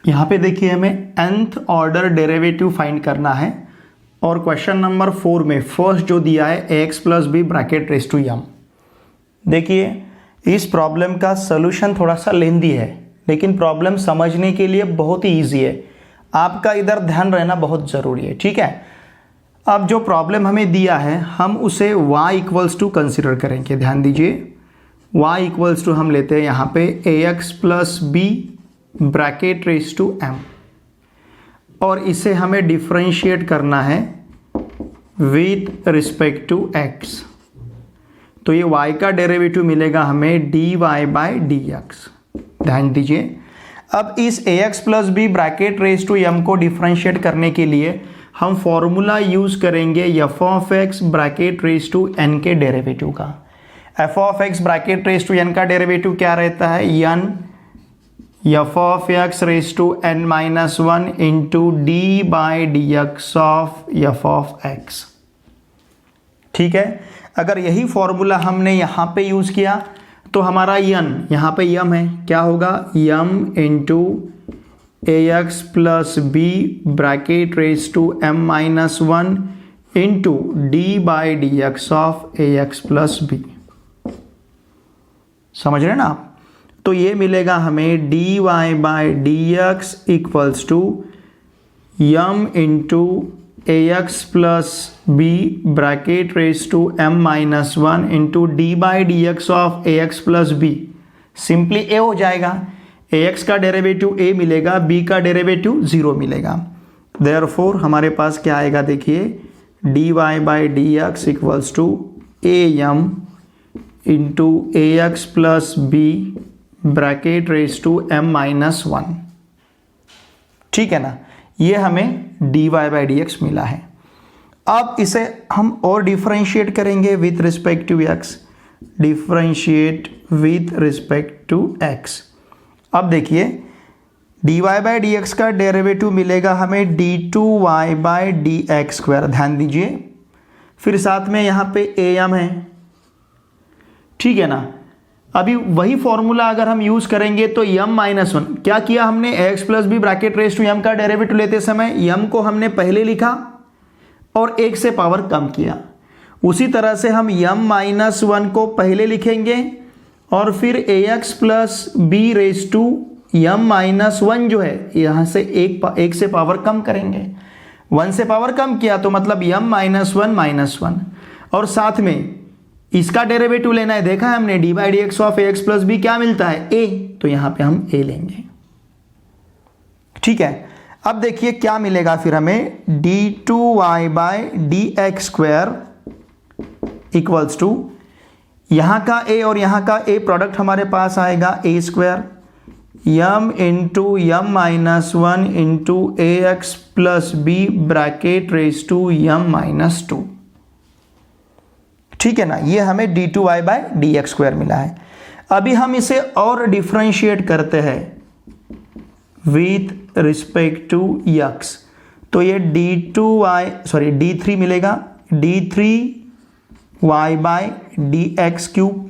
यहाँ पे देखिए हमें nth ऑर्डर डेरिवेटिव फाइंड करना है और क्वेश्चन नंबर 4 में फर्स्ट जो दिया है ax plus b bracket raise to m। देखिए इस प्रॉब्लम का सॉल्यूशन थोड़ा सा लेंदी है लेकिन प्रॉब्लम समझने के लिए बहुत ही ईजी है। आपका इधर ध्यान रहना बहुत ज़रूरी है, ठीक है। अब जो प्रॉब्लम हमें दिया है हम उसे y इक्वल्स टू कंसिडर करेंगे। ध्यान दीजिए y इक्वल्स टू हम लेते हैं यहाँ पे ax plus b bracket raise to m और इसे हमें डिफरेंशिएट करना है विथ रिस्पेक्ट टू x। तो ये y का डेरिवेटिव मिलेगा हमें dy बाई डी एक्स। ध्यान दीजिए अब इस ax plus b bracket raise to m को डिफरेंशिएट करने के लिए हम फॉर्मूला यूज करेंगे f of x bracket raise to n के डेरिवेटिव का। F of x bracket raise to n का डेरिवेटिव क्या रहता है, n f of x raise to n minus one into d by d x of f of x. ठीक है, अगर यही फॉर्मूला हमने यहाँ पे यूज किया तो हमारा n यहाँ पे m है, क्या होगा m into a x plus b bracket raise to m minus one into d by d x of a x plus b. समझ रहे हैं ना आप। तो ये मिलेगा हमें dy by d x equals to m into a x plus b bracket raise to m minus one into d by d x of a x plus b. Simply a हो जाएगा, ax का derivative a मिलेगा, b का derivative 0 मिलेगा। Therefore हमारे पास क्या आएगा, देखिए dy by d x equals to am into a x plus b bracket raise to m minus one. ठीक है ना, ये हमें dy बाई डी एक्स मिला है। अब इसे हम और डिफरेंशिएट करेंगे with respect to x, differentiate with respect to x। अब देखिए dy बाई डी एक्स का डेरिवेटिव मिलेगा हमें d2y by d x square. ध्यान दीजिए फिर साथ में यहाँ पे am है, ठीक है ना। अभी वही फॉर्मूला अगर हम यूज करेंगे तो m माइनस वन, क्या किया हमने x plus b bracket raise to m का डेरिवेटिव लेते समय m को हमने पहले लिखा और 1 से पावर कम किया। उसी तरह से हम m माइनस वन को पहले लिखेंगे और फिर ax plus b raise to m minus one जो है यहाँ से एक से पावर कम करेंगे। 1 से पावर कम किया तो मतलब m माइनस वन और साथ में इसका डेरिवेटिव लेना है। देखा है हमने d by d x of x plus b क्या मिलता है a, तो यहाँ पे हम a लेंगे। ठीक है, अब देखिए क्या मिलेगा फिर हमें d2y by d x square equals to यहाँ का a और यहाँ का a प्रोडक्ट हमारे पास आएगा a square m into m minus one into a x plus b bracket raise to m minus two. ठीक है ना, ये हमें d2y by d x square मिला है। अभी हम इसे और डिफरेंशिएट करते हैं विथ रिस्पेक्ट टू x, तो ये d3 मिलेगा d3y by d x cube,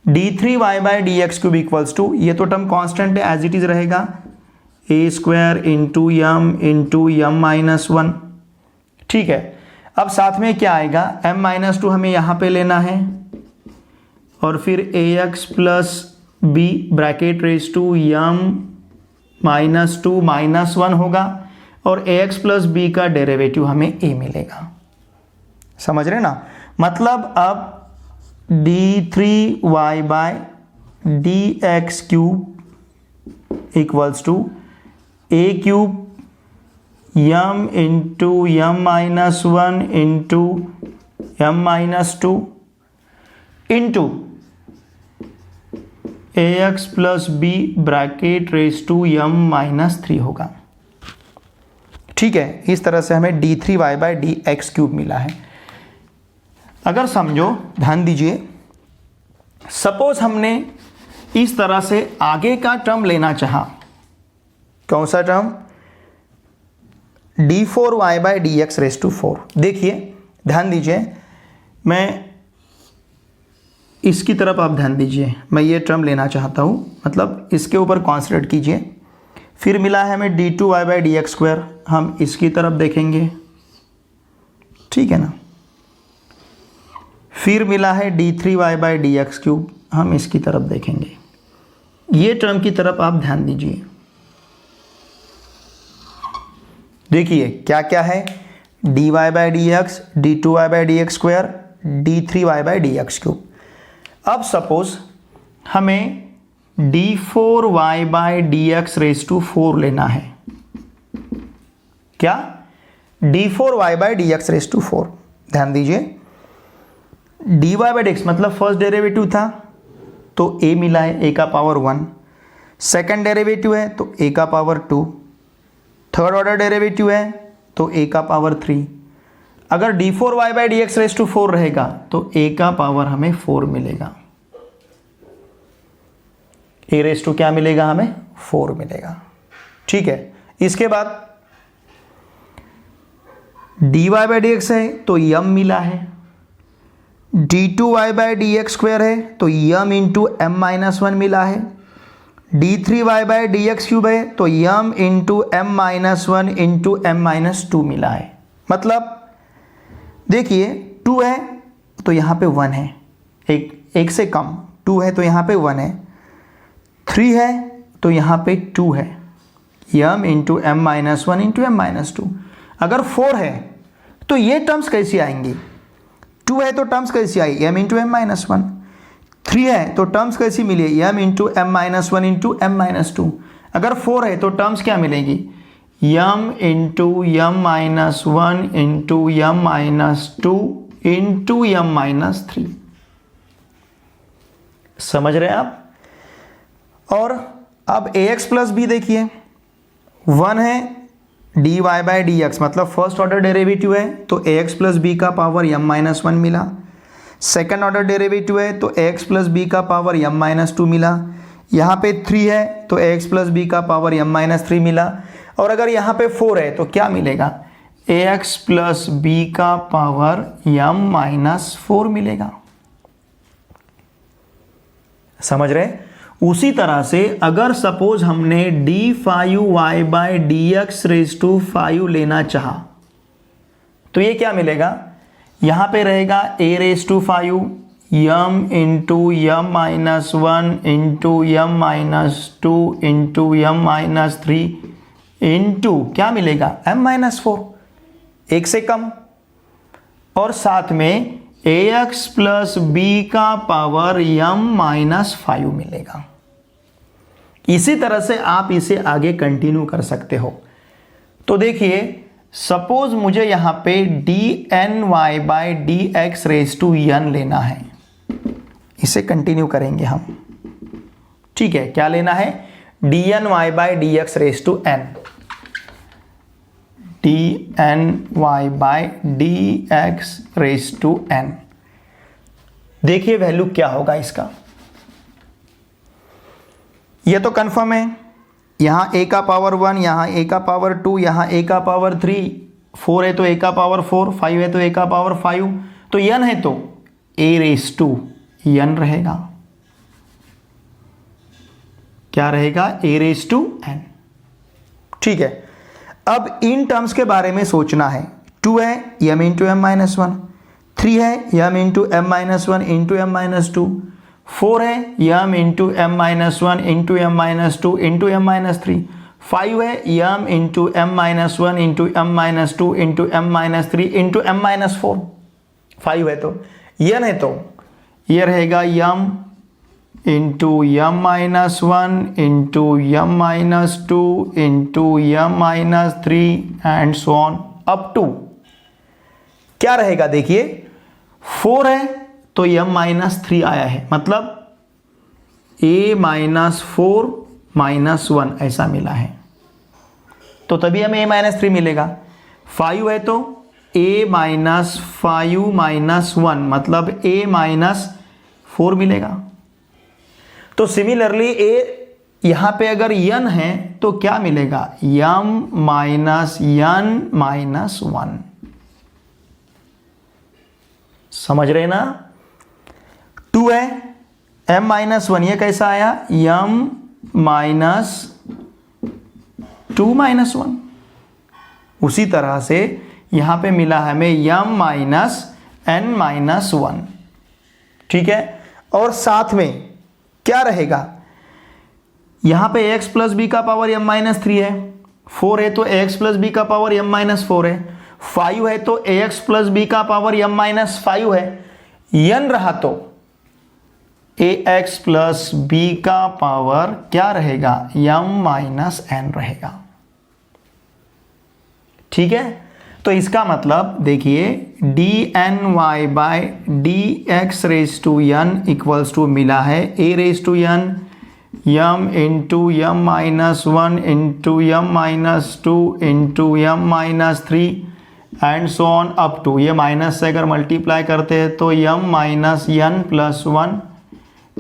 d3y by d x cube equals to, ये तो टर्म कांस्टेंट है एज इट इज रहेगा a square into m minus one. ठीक है, अब साथ में क्या आएगा m माइनस टू हमें यहाँ पे लेना है और फिर a x plus b bracket raise to m minus two minus one होगा और ए एक्स प्लस बी का डेरिवेटिव हमें a मिलेगा। समझ रहे ना, मतलब अब d3y by d x cube equals to a cube m into m minus one into m minus two into a x plus b bracket raise to m minus three होगा। ठीक है, इस तरह से हमें d3y by d x cube मिला है। अगर समझो, ध्यान दीजिए, सपोज हमने इस तरह से आगे का टर्म लेना चाहा, कौन सा term, d4y by d x raise to 4। देखिए ध्यान दीजिए, मैं इसकी तरफ आप ध्यान दीजिए, मैं ये टर्म लेना चाहता हूँ, मतलब इसके ऊपर कॉन्सेंट्रेट कीजिए। फिर मिला है हमें d2y/dx², हम इसकी तरफ देखेंगे, ठीक है ना। फिर मिला है d3y/dx³, हम इसकी तरफ देखेंगे। ये टर्म की तरफ आप ध्यान दीजिए। देखिए क्या क्या है, dy/dx, d2y/dx², d3y/dx³। अब सपोज हमें d4y/dx⁴ लेना है। क्या? d4y/dx⁴। ध्यान दीजिए, dy/dx मतलब फर्स्ट डेरिवेटिव था तो a मिला है a का पावर 1, सेकंड डेरिवेटिव है तो a का पावर 2, थर्ड ऑर्डर डेरिवेटिव है तो a का पावर 3। अगर d4y/dx⁴ रहेगा तो a का पावर हमें 4 मिलेगा। a⁴ क्या मिलेगा हमें? 4 मिलेगा। ठीक है, इसके बाद dy/dx है तो m मिला है, d2y/dx² है तो m इंटू m-1 मिला है, d3y/dx³ है तो m into m-1 into m-2 मिला है। मतलब देखिए 2 है तो यहाँ पे 1 है, एक से कम, 2 है तो यहाँ पे 1 है, 3 है तो यहाँ पे 2 है, m into m-1 into m-2। अगर 4 है तो ये टर्म्स कैसी आएंगी? 2 है तो टर्म्स कैसी आई? m into m-1। 3 है तो टर्म्स कैसी मिली? m into m-1 into m-2। अगर 4 है तो टर्म्स क्या मिलेगी? m into m-1 into m-2 into m-3। समझ रहे हैं आप? और अब ax प्लस बी देखिए, 1 है dy/dx मतलब फर्स्ट ऑर्डर डेरिवेटिव है तो ax प्लस बी का पावर m-1 मिला, सेकंड ऑर्डर डेरिवेटिव है तो ax प्लस बी का पावर m-2 मिला, यहाँ पे 3 है तो ax प्लस बी का पावर m-3 मिला, और अगर यहाँ पे 4 है तो क्या मिलेगा? ax प्लस बी का पावर m-4 मिलेगा। समझ रहे? उसी तरह से अगर सपोज हमने d5y/dx⁵ लेना चाहा तो ये क्या मिलेगा? यहां पे रहेगा a⁵ m into m-1 into m-2 into m-3 into क्या मिलेगा? m-4, एक से कम, और साथ में ax प्लस बी का पावर m-5 मिलेगा। इसी तरह से आप इसे आगे कंटिन्यू कर सकते हो। तो देखिए सपोज मुझे यहां पे dny/dx⁵n लेना है, इसे कंटिन्यू करेंगे हम। ठीक है, क्या लेना है? dny/dx⁵n, dny/dx⁵n। देखिए वैल्यू क्या होगा इसका, ये तो कंफर्म है। यहां a का पावर 1, यहां a का पावर 2, यहां a का पावर 3, 4 है तो a का पावर 4, 5 है तो a का पावर 5, तो n है तो a⁴n रहेगा। क्या रहेगा? a⁴n। ठीक है, अब इन टर्म्स के बारे में सोचना है। 2 है m इंटू m-1, 3 है m into m-1 into m-2, 4 है m into m-1 into m-2 into m-3, 5 है m into m-1 into m-2 into m-3 into m-4। 5 है तो n है तो ये रहेगा m into m-1 into m-2 into m-3 and so on up to क्या रहेगा? देखिए 4 है तो m-3 आया है, मतलब a-4 -1 ऐसा मिला है, तो तभी हमें a-3 मिलेगा। 5 है तो a-5 -1 मतलब a-4 मिलेगा। तो सिमिलरली a यहां पे अगर n है तो क्या मिलेगा? m-n-1। समझ रहे ना? 2 है m-1, ये कैसा आया? m-2 2 minus 1। उसी तरह से यहाँ पे मिला हमें m माइनस n माइनस 1, ठीक है। और साथ में क्या रहेगा, यहाँ पे ax प्लस बी का पावर m माइनस 3 है, 4 है तो ax प्लस बी का पावर m माइनस 4 है, 5 है तो ax प्लस बी का पावर m माइनस 5 है, n रहा तो ax प्लस बी का पावर क्या रहेगा, m माइनस n रहेगा, ठीक है। तो इसका मतलब देखिए d n y by d x raise to n equals to मिला है a raise to n m into m minus 1 into m minus 2 into m minus 3 and so on up to, ये माइनस से अगर multiply करते हैं तो m minus n plus 1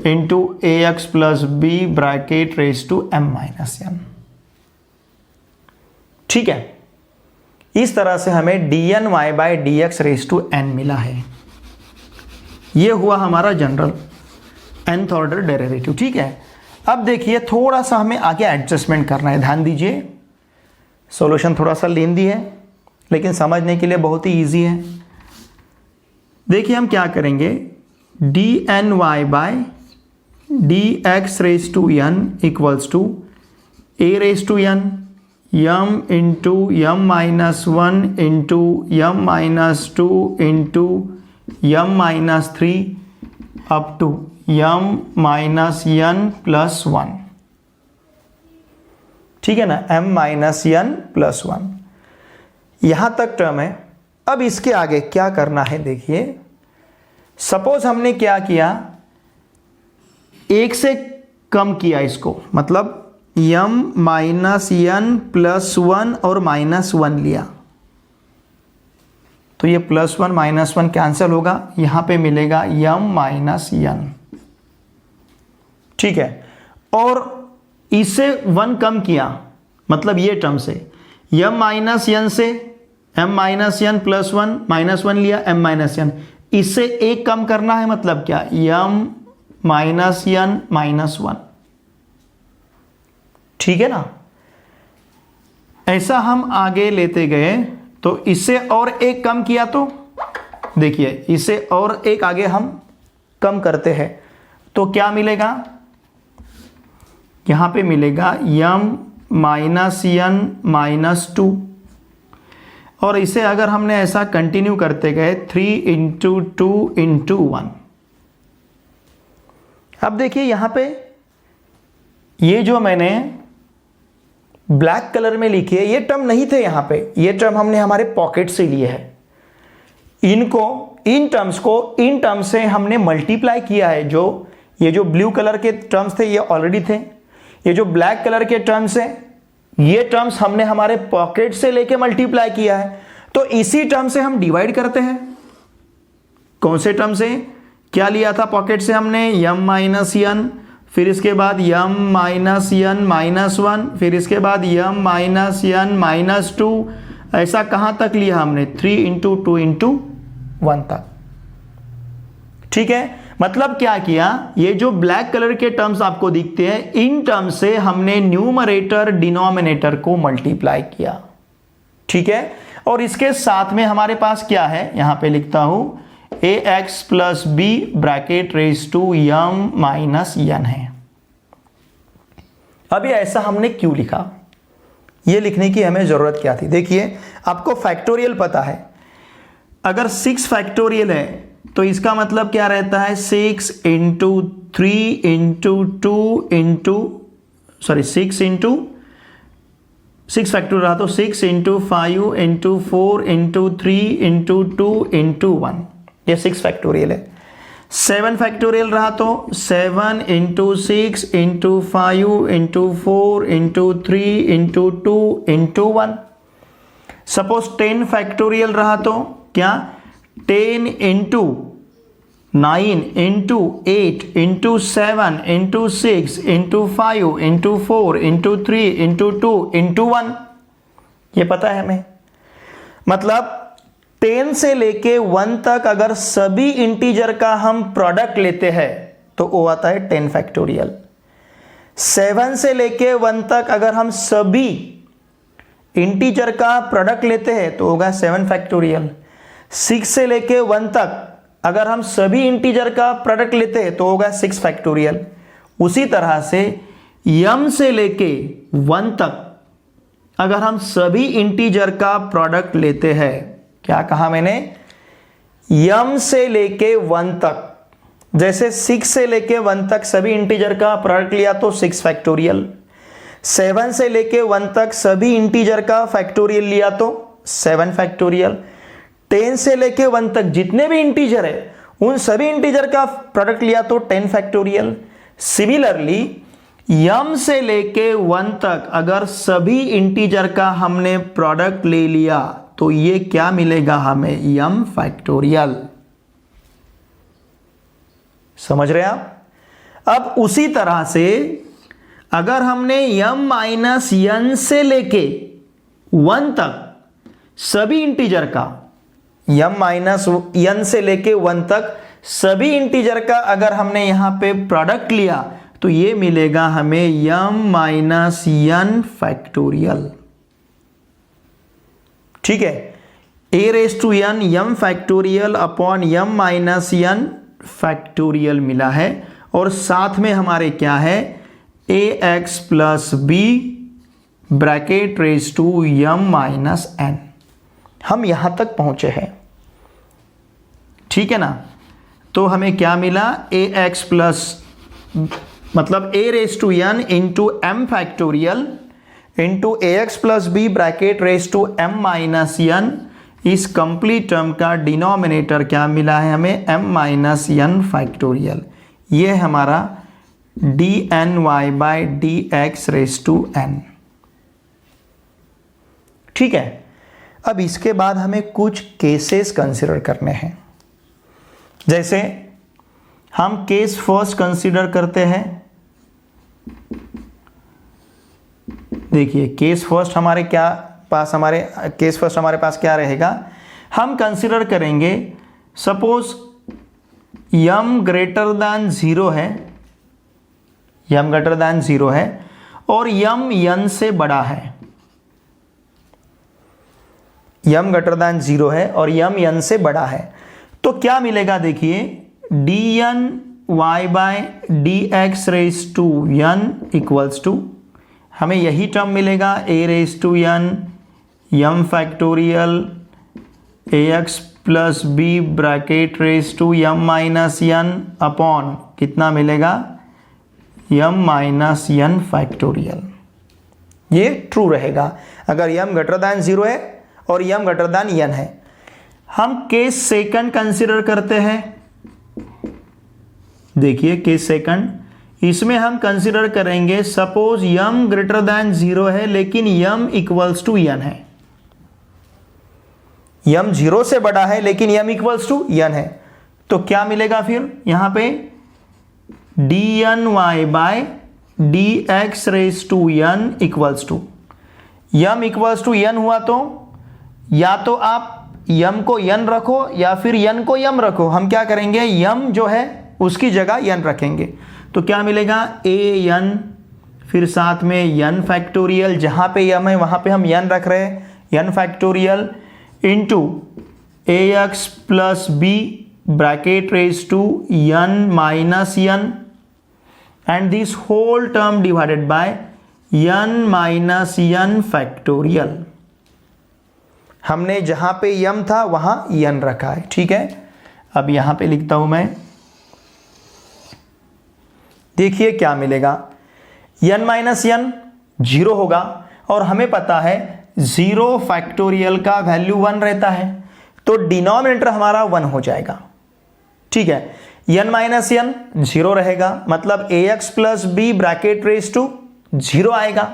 into a x plus b bracket raise to m minus n, ठीक है। इस तरह से हमें D n y by d x raise to n मिला है। ये हुआ हमारा जनरल nth ऑर्डर डेरिवेटिव, ठीक है। अब देखिए थोड़ा सा हमें आगे एडजस्टमेंट करना है, ध्यान दीजिए। सॉल्यूशन थोड़ा सा लेंदी है लेकिन समझने के लिए बहुत ही ईजी है। देखिए हम क्या करेंगे, d n y by d x raise to n equals to a raise to n m into m minus 1 into m minus 2 into m minus 3 up to m minus n plus 1, ठीक है ना, m minus n plus 1, यहां तक term है। अब इसके आगे क्या करना है, देखिए सपोज हमने क्या किया, एक से कम किया इसको, मतलब m माइनस एन प्लस 1 और माइनस 1 लिया, तो ये प्लस 1 माइनस 1 कैंसिल होगा, यहां पे मिलेगा m माइनस एन, ठीक है। और इससे 1 कम किया, मतलब ये टर्म से m माइनस एन से m minus n plus 1 minus 1 लिया m माइनस एन, इससे एक कम करना है, मतलब क्या, m माइनस एन माइनस 1, ठीक है ना। ऐसा हम आगे लेते गए तो इससे और एक कम किया, तो देखिए इससे और एक आगे हम कम करते हैं तो क्या मिलेगा, यहां पे मिलेगा m माइनस एन माइनस 2, और इसे अगर हमने ऐसा कंटिन्यू करते गए 3 इंटू 2 इंटू 1। अब देखिए यहां पे ये जो मैंने ब्लैक कलर में लिखी है ये टर्म नहीं थे यहां पे, ये टर्म हमने हमारे पॉकेट से लिए है। इनको इन टर्म्स से हमने मल्टीप्लाई किया है। जो ये जो ब्लू कलर के टर्म्स थे ये ऑलरेडी थे, ये जो ब्लैक कलर के टर्म्स है ये टर्म्स हमने हमारे पॉकेट से लेके मल्टीप्लाई किया है। तो इसी टर्म से हम डिवाइड करते हैं। कौन से टर्म से, क्या लिया था पॉकेट से हमने, m माइनस एन, फिर इसके बाद m माइनस एन माइनस 1, फिर इसके बाद m माइनस एन माइनस 2, ऐसा कहां तक लिया हमने, 3 इंटू 2 इंटू 1 तक, ठीक है। मतलब क्या किया, ये जो ब्लैक कलर के टर्म्स आपको दिखते हैं इन टर्म्स से हमने न्यूमरेटर डिनोमिनेटर को मल्टीप्लाई किया, ठीक है। और इसके साथ में हमारे पास क्या है, यहां पे लिखता हूं ax plus b bracket raise to m minus n है। अभी ऐसा हमने क्यों लिखा, ये लिखने की हमें जरूरत क्या थी। देखिए आपको फैक्टोरियल पता है, अगर 6 फैक्टोरियल है तो इसका मतलब क्या रहता है, 6 इंटू 3 इंटू 2 इंटू 6 फैक्टोरियल रहा तो 6 into 5 into 4 into 3 into 2 into 1, ये 6 फैक्टोरियल है। 7 फैक्टोरियल रहा तो 7 into 6 into 5 into 4 into 3 into 2 into 1। Suppose 10 factorial रहा तो क्या, 10 into 9 into 8 into 7 into 6 into 5 into 4 into 3 into 2 into 1, ये पता है हमें। मतलब 10 से लेके 1 तक अगर सभी इंटीजर का हम प्रोडक्ट लेते हैं तो वो आता है 10 फैक्टोरियल। 7 से लेके 1 तक अगर हम सभी इंटीजर का प्रोडक्ट लेते हैं तो होगा 7 फैक्टोरियल। 6 से लेके 1 तक अगर हम सभी इंटीजर का प्रोडक्ट लेते हैं तो होगा 6 फैक्टोरियल। उसी तरह से m से लेके 1 तक अगर हम सभी इंटीजर का प्रोडक्ट लेते हैं, क्या कहा मैंने, m से लेके 1 तक, जैसे 6 से लेके 1 तक सभी इंटीजर का प्रोडक्ट लिया तो 6 फैक्टोरियल, 7 से लेके 1 तक सभी इंटीजर का फैक्टोरियल लिया तो 7 फैक्टोरियल, 10 से लेके 1 तक जितने भी इंटीजर है उन सभी इंटीजर का प्रोडक्ट लिया तो 10 फैक्टोरियल। सिमिलरली m से लेके 1 तक अगर सभी इंटीजर का हमने प्रोडक्ट ले लिया तो ये क्या मिलेगा हमें, m फैक्टोरियल। समझ रहे आप? अब उसी तरह से अगर हमने m माइनस n से लेके 1 तक सभी इंटीजर का, m माइनस n से लेके 1 तक सभी इंटीजर का अगर हमने यहां पे प्रोडक्ट लिया तो ये मिलेगा हमें m माइनस n फैक्टोरियल। ठीक है, a raise to n m factorial upon m minus n factorial मिला है, और साथ में हमारे क्या है, ax plus b bracket raise to m minus n। हम यहां तक पहुंचे हैं, ठीक है ना। तो हमें क्या मिला, ax प्लस मतलब a raise to n into m factorial into ax plus b bracket raise to m minus n। इस कंप्लीट टर्म का डिनोमिनेटर क्या मिला है हमें, m माइनस n फैक्टोरियल। ये हमारा dny by dx raise to n। ठीक है, अब इसके बाद हमें कुछ केसेस कंसिडर करने हैं। जैसे हम केस फर्स्ट कंसिडर करते हैं। देखिए केस फर्स्ट हमारे पास क्या रहेगा, हम कंसिडर करेंगे सपोज m ग्रेटर दैन 0 है, m ग्रेटर दैन 0 है और m n से बड़ा है, m ग्रेटर दैन 0 है और m n से बड़ा है, तो क्या मिलेगा, देखिए dn y by d x raise to n equals to, हमें यही टर्म मिलेगा a raise to n m factorial ax plus b bracket raise to m minus n upon कितना मिलेगा, m माइनस n फैक्टोरियल। ये true रहेगा अगर m greater than 0 है और m ग्रेटर दैन n है। हम केस सेकंड कंसिडर करते हैं। देखिए केस सेकंड, इसमें हम कंसिडर करेंगे सपोज m ग्रेटर दैन 0 है लेकिन m इक्वल्स टू n है, m 0 से बड़ा है लेकिन m इक्वल्स टू n है, तो क्या मिलेगा फिर यहां पे, dny by dx raise to n equals to, m equals to n हुआ तो या तो आप m को n रखो या फिर n को m रखो। हम क्या करेंगे, m जो है उसकी जगह n रखेंगे, तो क्या मिलेगा, a n फिर साथ में n फैक्टोरियल, जहां पे m है वहां पे हम n रख रहे हैं, n factorial into ax plus b bracket raise to n minus n and this whole term divided by n minus n factorial. हमने जहां पे m था वहां n रखा है, ठीक है। अब यहां पे लिखता हूं मैं, देखिए क्या मिलेगा, n माइनस n 0 होगा और हमें पता है 0 फैक्टोरियल का वैल्यू 1 रहता है, तो डिनोमिनेटर हमारा 1 हो जाएगा, ठीक है। n माइनस n 0 रहेगा, मतलब ax plus b bracket raise to 0 आएगा,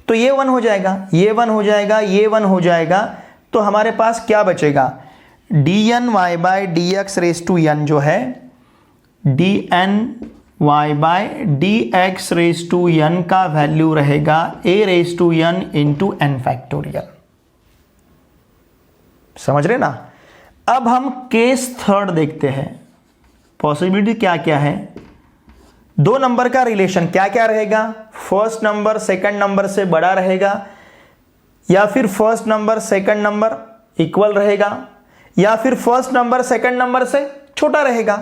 तो ये 1 हो जाएगा, ये 1 हो जाएगा, ये 1 हो जाएगा, तो हमारे पास क्या बचेगा, dny by dx raise to n जो है dny by dx raise to n का वैल्यू रहेगा a raise to n into n factorial. समझ रहे ना। अब हम केस थर्ड देखते हैं। पॉसिबिलिटी क्या क्या है, 2 नंबर का रिलेशन क्या क्या रहेगा, फर्स्ट नंबर सेकंड नंबर से बड़ा रहेगा या फिर first number second number equal रहेगा, या फिर फर्स्ट नंबर सेकंड नंबर से छोटा रहेगा।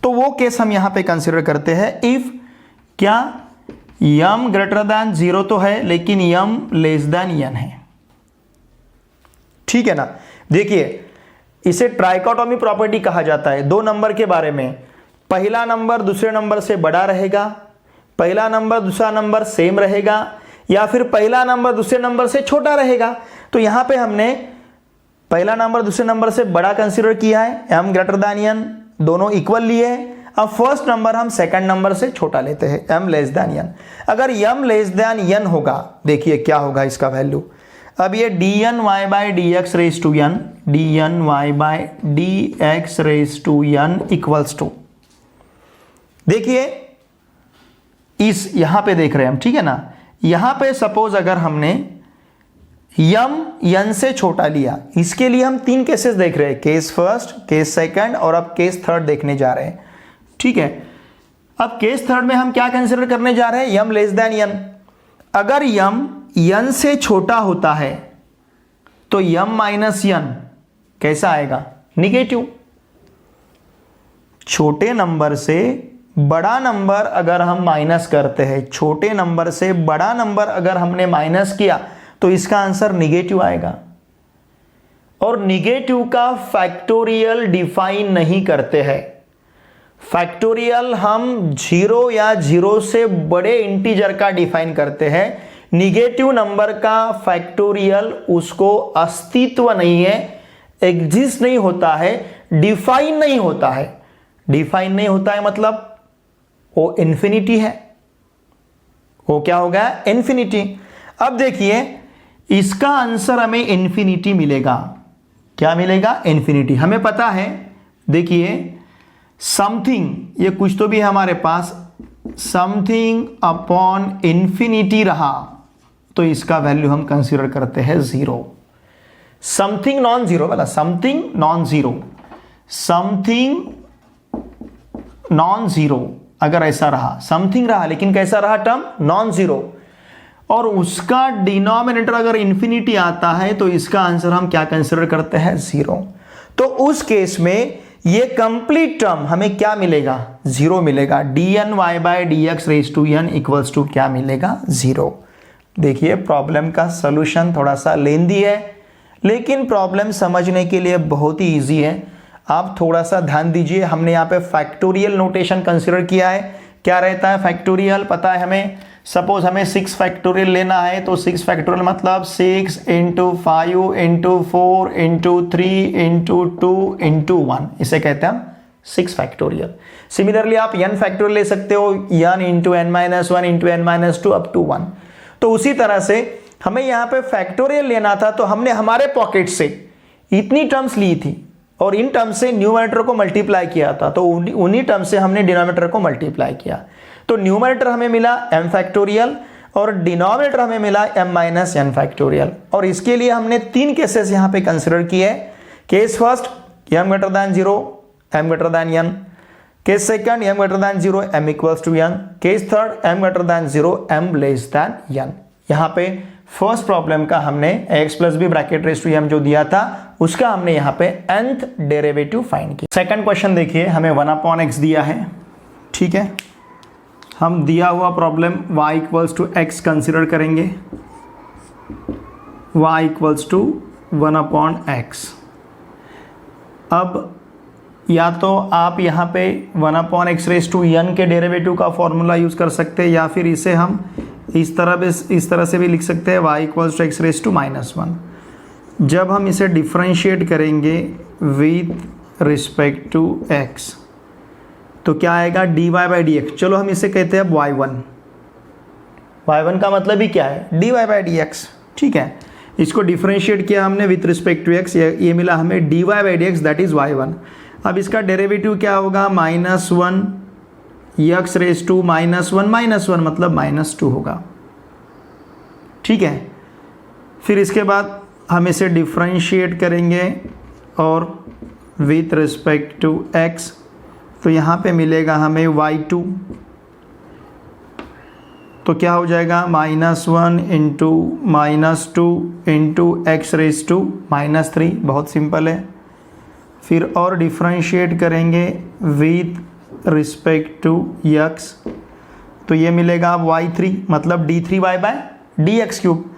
तो वो केस हम यहां पे कंसीडर करते हैं इफ क्या m ग्रेटर दैन 0 तो है लेकिन m लेस दैन n है। ठीक है ना। देखिए इसे ट्राइकोटोमी प्रॉपर्टी कहा जाता है। दो नंबर के बारे में, पहला नंबर दूसरे नंबर से बड़ा रहेगा, पहला नंबर दूसरा नंबर सेम रहेगा, या फिर पहला नंबर दूसरे नंबर से छोटा रहेगा। तो यहां पे हमने पहला नंबर दूसरे नंबर से बड़ा कंसीडर किया है, m ग्रेटर दैन n, दोनों इक्वल लिए हैं। अब फर्स्ट नंबर हम सेकंड नंबर से छोटा लेते हैं, m लेस दैन n। अगर m लेस दैन n होगा, देखिए क्या होगा इसका वैल्यू। अब ये dny by d x raise to n, dny by d x raise to n equals to, देखिए इस यहां पे देख रहे हैं हम, ठीक है ना। यहां पे सपोज अगर हमने m n से छोटा लिया, इसके लिए हम तीन केसेस देख रहे हैं, केस फर्स्ट, केस सेकंड और अब केस थर्ड देखने जा रहे हैं। ठीक है, अब केस थर्ड में हम क्या कंसीडर करने जा रहे हैं, m लेस दैन n। अगर m n से छोटा होता है तो m माइनस n कैसा आएगा, निगेटिव। छोटे नंबर से बड़ा नंबर अगर हम माइनस करते हैं, छोटे नंबर से बड़ा नंबर अगर हमने माइनस किया तो इसका आंसर निगेटिव आएगा। और निगेटिव का फैक्टोरियल डिफाइन नहीं करते हैं। फैक्टोरियल हम 0 या 0 से बड़े इंटीजर का डिफाइन करते हैं। निगेटिव नंबर का फैक्टोरियल उसको अस्तित्व नहीं है, एग्जिस्ट नहीं होता है, डिफाइन नहीं होता है। डिफाइन नहीं होता है मतलब वो इंफिनिटी है, वो क्या होगा, इंफिनिटी। अब देखिए इसका आंसर हमें इंफिनिटी मिलेगा। क्या मिलेगा, इंफिनिटी। हमें पता है, देखिए समथिंग, ये कुछ तो भी हमारे पास समथिंग अपॉन इंफिनिटी रहा तो इसका वैल्यू हम कंसीडर करते हैं 0। समथिंग नॉन जीरो वाला, something non zero, something non zero अगर ऐसा रहा, समथिंग रहा लेकिन कैसा रहा टर्म, नॉन जीरो, और उसका डिनोमिनेटर अगर इंफिनिटी आता है तो इसका आंसर हम क्या कंसीडर करते हैं, 0। तो उस केस में ये कंप्लीट टर्म हमें क्या मिलेगा, 0 मिलेगा। dny by d x raise to n equals to क्या मिलेगा, 0। देखिए प्रॉब्लम का सोल्यूशन थोड़ा सा लेंदी है लेकिन प्रॉब्लम समझने के लिए बहुत ही ईजी है। आप थोड़ा सा ध्यान दीजिए, हमने यहाँ पे फैक्टोरियल नोटेशन कंसीडर किया है। क्या रहता है फैक्टोरियल, पता है हमें। सपोज हमें 6 फैक्टोरियल लेना है तो 6 फैक्टोरियल मतलब 6 into 5 into 4 into 3 into 2 into 1, इसे कहते हैं हम 6 फैक्टोरियल। सिमिलरली आप n फैक्टोरियल ले सकते हो, n into n minus 1 into n minus 2 up to 1। तो उसी तरह से हमें यहाँ पे फैक्टोरियल लेना था तो हमने हमारे पॉकेट से इतनी टर्म्स ली थी और इन टर्म से न्यूमरेटर को मल्टीप्लाई किया था, तो उन्हीं टर्म से हमने डिनोमिनेटर को मल्टीप्लाई किया। तो न्यूमरेटर हमें मिला m फैक्टोरियल और डिनोमिनेटर हमें मिला m माइनस n फैक्टोरियल। और इसके लिए हमने 3 केसेस यहाँ पे कंसिडर किए। Case first m greater than 0 m greater than n, case second m greater than 0 m equals to n, case third m greater than 0 m less than n। यहाँ पे first problem का हमने x plus b bracket raise to m जो दिया था उसका हमने यहाँ पे nth डेरिवेटिव फाइंड किया। सेकंड क्वेश्चन देखिए, हमें 1/x दिया है, ठीक है। हम दिया हुआ problem y equals to x consider करेंगे, y इक्वल्स टू 1/x। अब या तो आप यहाँ पे 1/x रेज टू n के डेरिवेटिव का फॉर्मूला यूज कर सकते हैं या फिर इसे हम इस तरह से भी लिख सकते हैं y equals to x raise to -1। जब हम इसे डिफरेंशिएट करेंगे विथ रिस्पेक्ट टू x तो क्या आएगा, dy बाई डी एक्स। चलो हम इसे कहते हैं y1। y1 का मतलब ही क्या है, dy बाई डी एक्स, ठीक है। इसको डिफरेंशिएट किया हमने विथ रिस्पेक्ट टू x, ये मिला हमें dy by d x that is y1। अब इसका डेरिवेटिव क्या होगा, -1 x रेज टू -1 मतलब -2 होगा, ठीक है। फिर इसके बाद हम इसे डिफरेंशिएट करेंगे और विथ रिस्पेक्ट टू x तो यहाँ पे मिलेगा हमें y2 तो क्या हो जाएगा -1 into -2 into x raise to -3, बहुत सिंपल है। फिर और डिफ्रेंशिएट करेंगे विथ रिस्पेक्ट टू यक्स, तो ये मिलेगा y3 मतलब d3y बाय dx क्यूब।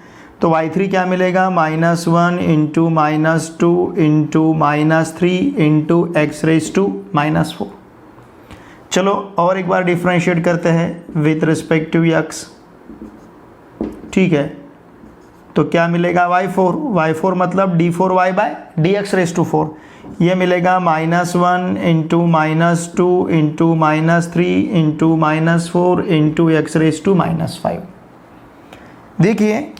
तो y3 क्या मिलेगा -1 into -2 into -3 into x raise to -4। चलो और एक बार डिफ्रेंशिएट करते हैं विथ रिस्पेक्ट टू x, ठीक है। तो क्या मिलेगा y4 मतलब d4y bye dx raise to 4, ये मिलेगा -1 into -2 into -3 into -4 into x raise to -5। देखिए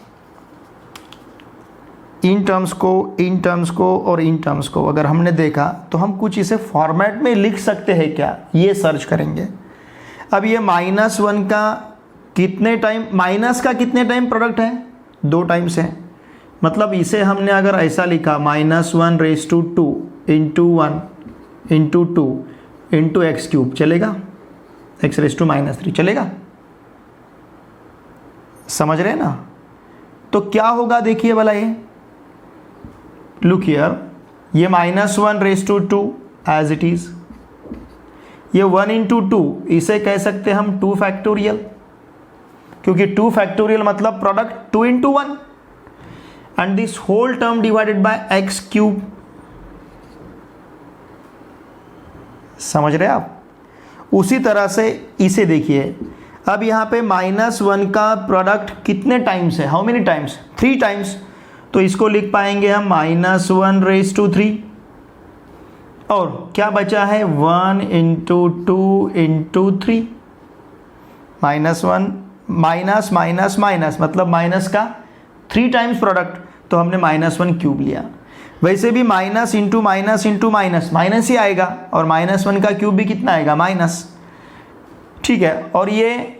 इन टर्म्स को और इन टर्म्स को अगर हमने देखा तो हम कुछ इसे फॉर्मेट में लिख सकते हैं क्या, ये सर्च करेंगे। अब ये -1 का कितने टाइम, माइनस का कितने टाइम प्रोडक्ट है, 2 टाइम्स है। मतलब इसे हमने अगर ऐसा लिखा -1 raise to 2 into 1 into 2 into x cube, चलेगा? एक्स रेज टू -3 चलेगा? समझ रहे हैं ना? तो क्या होगा देखिए भला, ये लुक हियर, ये -1 raise to 2 as it is, ये 1 इंटू 2 इसे कह सकते हैं हम 2 फैक्टोरियल, क्योंकि 2 फैक्टोरियल मतलब product 2 into 1 and this whole term divided by x cube. समझ रहे आप? उसी तरह से इसे देखिए, अब यहाँ पे -1 का प्रोडक्ट कितने टाइम्स है, हाउ मेनी टाइम्स, 3 टाइम्स। तो इसको लिख पाएंगे हम -1 रेज टू 3, और क्या बचा है 1 into 2 into 3, -1 minus minus minus मतलब माइनस का 3 टाइम्स प्रोडक्ट, तो हमने -1 क्यूब लिया। वैसे भी minus into minus into minus minus ही आएगा, और -1 का क्यूब भी कितना आएगा, माइनस, ठीक है। और ये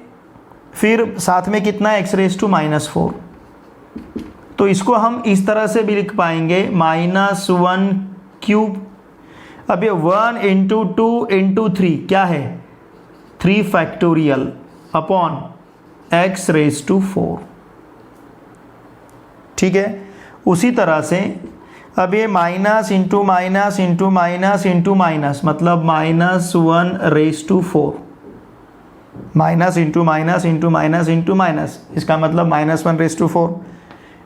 फिर साथ में कितना है, एक्स रेज टू -4। तो इसको हम इस तरह से भी लिख पाएंगे -1 क्यूब। अब ये 1 इंटू 2 इंटू 3 क्या है, 3 factorial upon x raise to 4, ठीक है। उसी तरह से अब ये minus into minus into minus into minus मतलब -1 raise to 4, minus into minus into minus into minus, इसका मतलब -1 रेज टू 4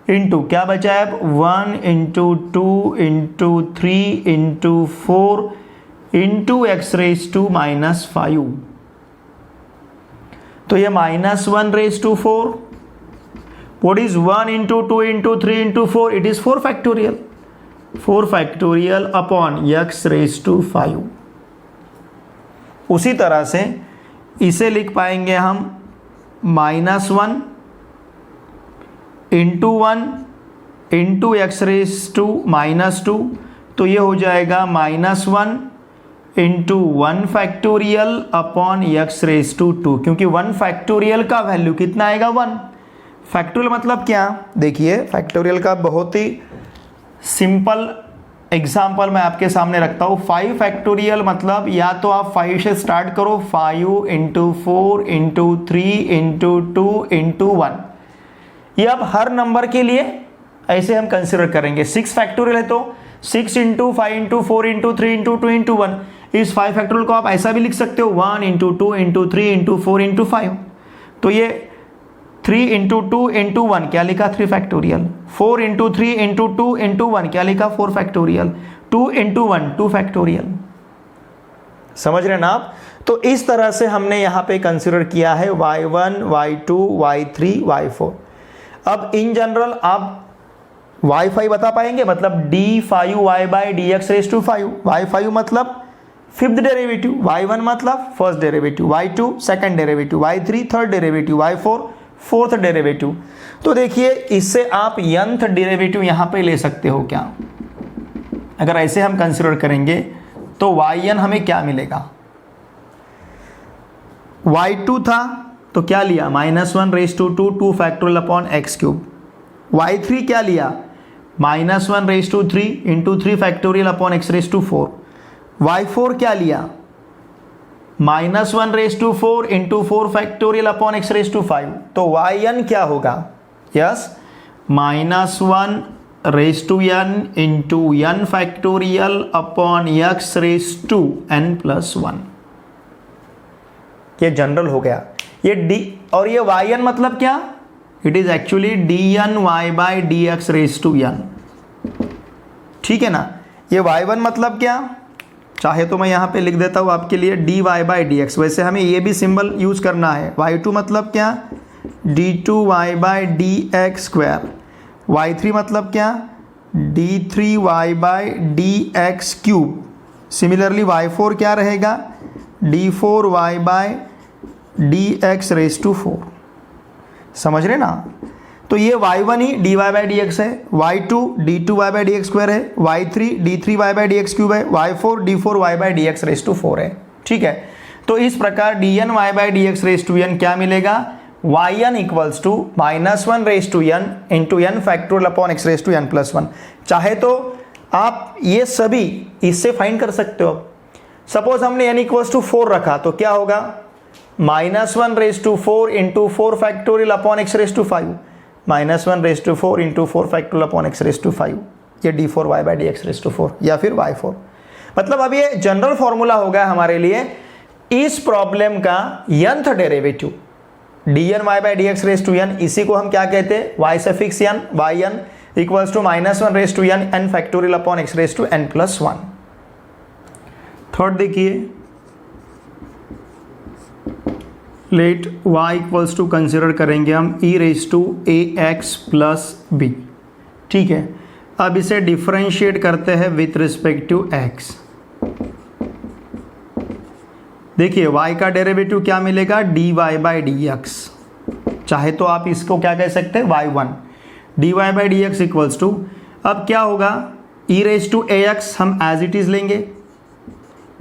इंटू क्या बचा है अब 1 into 2 into 3 into 4 into x raise to -5। तो ये -1 raise to 4, what is 1 into 2 into 3 into 4, it is 4 factorial, 4 factorial upon x raised to 5। उसी तरह से इसे लिख पाएंगे हम -1 into 1 into x raise to -2, तो ये हो जाएगा -1 into 1 factorial upon x raise to 2, क्योंकि 1 फैक्टोरियल का वैल्यू कितना आएगा, 1। फैक्टोरियल मतलब क्या, देखिए फैक्टोरियल का बहुत ही सिंपल एग्जाम्पल मैं आपके सामने रखता हूँ। 5 फैक्टोरियल मतलब या तो आप 5 से स्टार्ट करो, 5 इंटू 4 इंटू 3 इंटू 2 इंटू 1, ये अब हर नंबर के लिए ऐसे हम कंसिडर करेंगे। 6 फैक्टोरियल है तो 6 into 5 into 4 into 3 into 2 into 1, इस 5 फैक्टोरियल को आप ऐसा भी लिख सकते हो 1 इंटू 2 इंटू 3 इंटू 4 इंटू 5। तो ये 3 इंटू 2 इंटू 1 क्या लिखा, 3 फैक्टोरियल। 4 इंटू 3 इंटू 2 इंटू 1 क्या लिखा, 4 फैक्टोरियल। 2 into 1 2 factorial. समझ रहे हैं ना आप? तो इस तरह से हमने यहाँ पे कंसिडर किया है y1 y2 y3 y4। अब इन जनरल आप y5 बता पाएंगे, मतलब d5y by dx raise to 5। y5 मतलब 5th डेरिवेटिव, y1 मतलब 1st derivative, y2 2nd derivative, y3 3rd derivative, y4 4th derivative. तो देखिए इससे आप nth डेरिवेटिव यहाँ पे ले सकते हो क्या, अगर ऐसे हम कंसिडर करेंगे तो yn हमें क्या मिलेगा, y2 था तो क्या लिया -1 raise to 2 2 factorial upon x cube. y3 क्या लिया -1 raise to 3 into 3 factorial upon x raise to 4। y4 क्या लिया -1 raise to 4 into 4 factorial upon x raise to 5। तो yn क्या होगा? Yes, -1 raise to n into n factorial upon x raise to n plus 1। ये general हो गया। ये d और ये yn मतलब क्या? It is actually dn y by d x raise to n। ठीक है ना। ये y1 मतलब क्या? चाहे तो मैं यहाँ पे लिख देता हूँ आपके लिए dy बाई डी एक्स। वैसे हमें ये भी सिंबल यूज करना है। y2 मतलब क्या? d2y by d x square. y3 मतलब क्या? d3y by d x cube. Similarly y4 क्या रहेगा? d4y by d x raise to 4। समझ रहे ना। तो ये y1 ही dy बाई डी एक्स है, y2 d2y by d x square है, y3 d3y by d x cube है, y4 d4y by d x raise to 4 है। ठीक है। तो इस प्रकार dn y by d x raise to n क्या मिलेगा? yn equals to -1 raise to n into n factorial upon x raise to n plus 1। चाहे तो आप ये सभी इससे फाइंड कर सकते हो। सपोज हमने n इक्वल्स टू 4 रखा तो क्या होगा? -1 raise to 4 into 4 factorial upon x raise to 5, -1 raise to 4 into 4 factorial upon x raise to 5। ये d4y by d x raise to 4 या फिर y4। मतलब अब ये जनरल फॉर्मूला होगा हमारे लिए इस प्रॉब्लम का nth derivative dn y by d x raise to n। इसी को हम क्या कहते हैं? y suffix n, yn equals to -1 raise to n factorial upon x raise to n plus 1। Third देखिए, let y equals to consider करेंगे हम e raise to ax plus b। ठीक है। अब इसे डिफरेंशिएट करते हैं विथ रिस्पेक्ट टू x। देखिए y का डेरिवेटिव क्या मिलेगा? dy by d x. चाहे तो आप इसको क्या कह सकते हैं? y1 dy by d x equals to, अब क्या होगा? e रेज टू ax हम एज इट इज लेंगे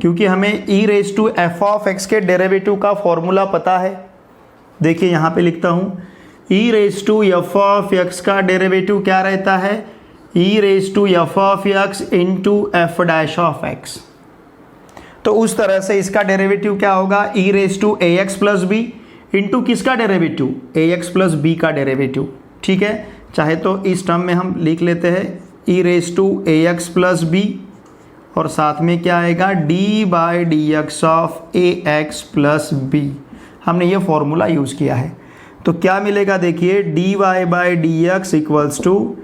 क्योंकि हमें e raise to f of x के डेरिवेटिव का फॉर्मूला पता है। देखिए यहाँ पे लिखता हूँ e raise to f of x का डेरिवेटिव क्या रहता है? e raise to f of x into f dash of x. तो उस तरह से इसका डेरिवेटिव क्या होगा? e raise to a x plus b into किसका derivative? A x plus b का डेरिवेटिव। ठीक है। चाहे तो इस टर्म में हम लिख लेते हैं e raise to a x plus b और साथ में क्या आएगा? d by d x of a x plus b. हमने ये फॉर्मूला यूज़ किया है। तो क्या मिलेगा? देखिए dy by d x equals to